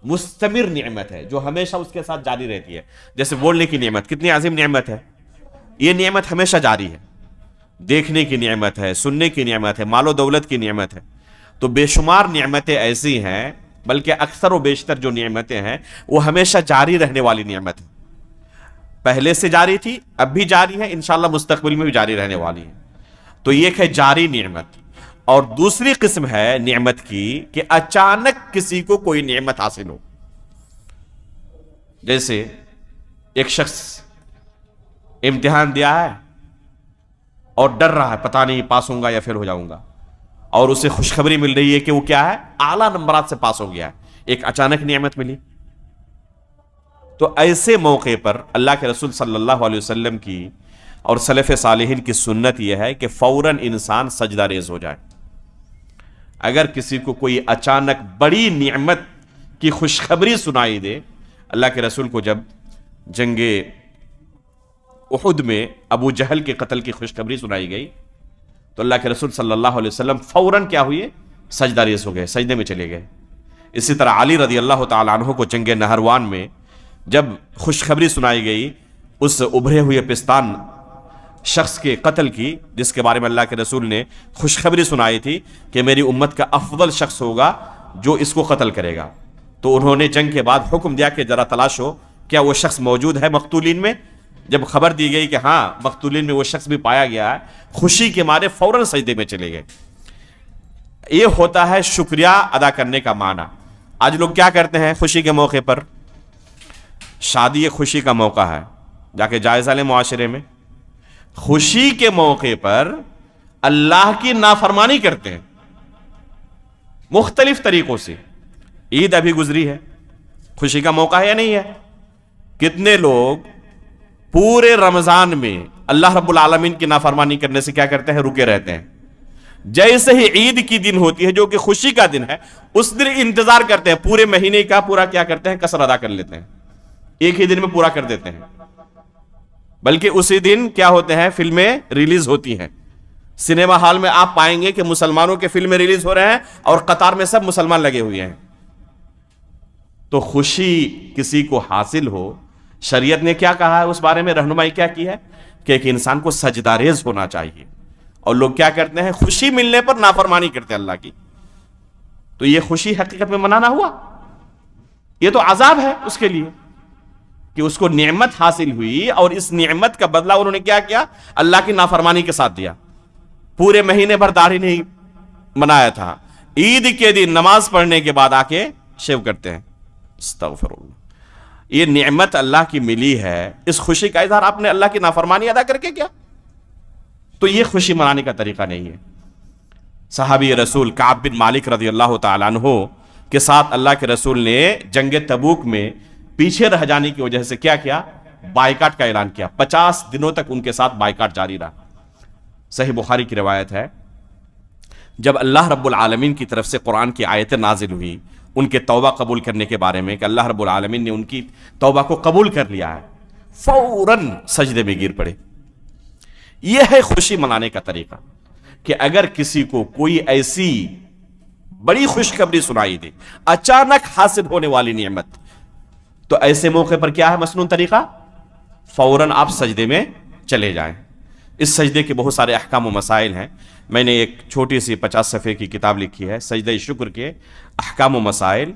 مستمر نعمت ہے، جو ہمیشہ اس کے ساتھ جاری رہتی ہے، جیسے بولنے کی نعمت، کتنی عظیم نعمت ہے، یہ نعمت ہمیشہ جاری ہے۔ دیکھنے کی نعمت ہے، سننے کی نعمت ہے، مال و دولت کی نعمت ہے۔ تو بے شمار نعمتیں ایسی ہیں، بلکہ اکثر و بیشتر جو نعمتیں ہیں وہ ہمیشہ جاری رہنے والی نعمت ہے۔ پہلے سے جاری تھی، اب بھی جاری ہے، انشاءاللہ مستقبل میں بھی جاری رہنے والی ہے۔ تو یہ ہے جاری نعمت۔ اور دوسری قسم ہے نعمت کی کہ اچانک کسی کو کوئی نعمت حاصل ہو۔ جیسے ایک شخص امتحان دیا ہے اور ڈر رہا ہے، پتہ نہیں پاس ہوں گا یا فیل ہو جاؤں گا، اور اسے خوشخبری مل رہی ہے کہ وہ کیا ہے، اعلیٰ نمبرات سے پاس ہو گیا ہے، ایک اچانک نعمت ملی۔ تو ایسے موقع پر اللہ کے رسول صلی اللہ علیہ وسلم کی اور سلف صالحین کی سنت یہ ہے کہ فوراً انسان سجدہ ریز ہو جائے۔ اگر کسی کو کوئی اچانک بڑی نعمت کی خوشخبری سنائی دے، اللہ کے رسول کو جب جنگ احد میں ابو جہل کے قتل کی خوشخبری سنائی گئی تو اللہ کے رسول صلی اللہ علیہ وسلم فوراً کیا ہوئے، سجدہ ریز ہو گئے، سجدے میں چلے گئے۔ اسی طرح علی رضی اللہ تعالیٰ عنہ کو جنگ نہروان میں جب خوشخبری سنائی گئی اس ابھرے ہوئے پستان شخص کے قتل کی، جس کے بارے میں اللہ کے رسول نے خوشخبری سنائی تھی کہ میری امت کا افضل شخص ہوگا جو اس کو قتل کرے گا، تو انہوں نے جنگ کے بعد حکم دیا کہ ذرا تلاشو کیا وہ شخص موجود ہے مقتولین میں۔ جب خبر دی گئی کہ ہاں مقتولین میں وہ شخص بھی پایا گیا ہے، خوشی کے مارے فوراً سجدے میں چلے گئے۔ یہ ہوتا ہے شکریہ ادا کرنے کا معنی۔ آج لوگ کیا کرتے ہیں خوشی کے موقع پر، شادی ایک خوشی کا موقع ہے، جا کے جائزہ لیں معاشرے میں، خوشی کے موقع پر اللہ کی نافرمانی کرتے ہیں مختلف طریقوں سے۔ عید ابھی گزری ہے، خوشی کا موقع ہے یا نہیں ہے؟ کتنے لوگ پورے رمضان میں اللہ رب العالمین کی نافرمانی کرنے سے کیا کرتے ہیں، رکے رہتے ہیں۔ جیسے ہی عید کی دن ہوتی ہے جو کہ خوشی کا دن ہے، اس دن انتظار کرتے ہیں، پورے مہینے کا پورا کیا کرتے ہیں، قصر ادا کر لیتے ہیں، ایک ہی دن میں پورا کر دیتے ہیں۔ بلکہ اسی دن کیا ہوتے ہیں، فلمیں ریلیز ہوتی ہیں۔ سنیما ہال میں آپ پائیں گے کہ مسلمانوں کے فلمیں ریلیز ہو رہے ہیں اور قطار میں سب مسلمان لگے ہوئے ہیں۔ تو خوشی کسی کو حاصل ہو، شریعت نے کیا کہا ہے اس بارے میں، رہنمائی کیا کی ہے کہ ایک انسان کو سجدہ ریز ہونا چاہیے۔ اور لوگ کیا کرتے ہیں، خوشی ملنے پر نافرمانی کرتے ہیں اللہ کی۔ تو یہ خوشی حقیقت میں منانا ہوا، یہ تو عذاب ہے اس کے لیے کہ اس کو نعمت حاصل ہوئی اور اس نعمت کا بدلہ انہوں نے کیا کیا، اللہ کی نافرمانی کے ساتھ دیا۔ پورے مہینے بھر داڑھی نہیں منایا تھا، عید کے دن نماز پڑھنے کے بعد آ کے شیو کرتے ہیں۔ استغفر اللہ۔ یہ نعمت اللہ کی ملی ہے، اس خوشی کا اظہار آپ نے اللہ کی نافرمانی ادا کر کے کیا؟ تو یہ خوشی منانے کا طریقہ نہیں ہے۔ صحابی رسول کعب بن مالک رضی اللہ تعالیٰ عنہ کے ساتھ اللہ کے رسول نے جنگ تبوک میں پیچھے رہ جانے کی وجہ سے کیا کیا، بائیکاٹ کا اعلان کیا۔ 50 دنوں تک ان کے ساتھ بائیکاٹ جاری رہا۔ صحیح بخاری کی روایت ہے، جب اللہ رب العالمین کی طرف سے قرآن کی آیتیں نازل ہوئی ان کے توبہ قبول کرنے کے بارے میں کہ اللہ رب العالمین نے ان کی توبہ کو قبول کر لیا ہے، فوراً سجدے میں گر پڑے۔ یہ ہے خوشی منانے کا طریقہ کہ اگر کسی کو کوئی ایسی بڑی خوشخبری سنائی دے، اچانک حاصل ہونے والی نعمت، تو ایسے موقع پر کیا ہے مسنون طریقہ، فوراً آپ سجدے میں چلے جائیں۔ اس سجدے کے بہت سارے احکام و مسائل ہیں، میں نے ایک چھوٹی سی 50 صفحے کی کتاب لکھی ہے، سجدہ شکر کے احکام و مسائل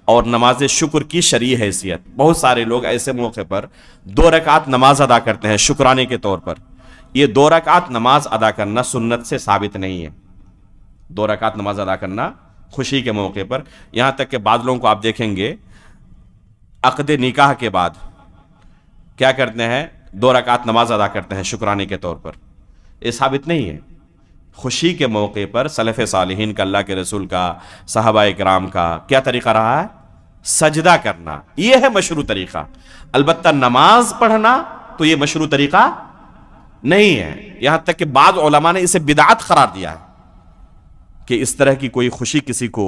اور نماز شکر کی شرعی حیثیت۔ بہت سارے لوگ ایسے موقع پر 2 رکعت نماز ادا کرتے ہیں شکرانے کے طور پر۔ یہ 2 رکعت نماز ادا کرنا سنت سے ثابت نہیں ہے۔ 2 رکعت نماز ادا کرنا خوشی کے موقع پر، یہاں تک کہ بعض لوگوں کو آپ دیکھیں گے عقد نکاح کے بعد کیا کرتے ہیں، 2 رکعت نماز ادا کرتے ہیں شکرانے کے طور پر۔ یہ ثابت نہیں ہے۔ خوشی کے موقع پر سلف صالحین کا، اللہ کے رسول کا، صحابہ کرام کا کیا طریقہ رہا ہے، سجدہ کرنا، یہ ہے مشروع طریقہ۔ البتہ نماز پڑھنا تو یہ مشروع طریقہ نہیں ہے، یہاں تک کہ بعض علماء نے اسے بدعت قرار دیا ہے کہ اس طرح کی کوئی خوشی کسی کو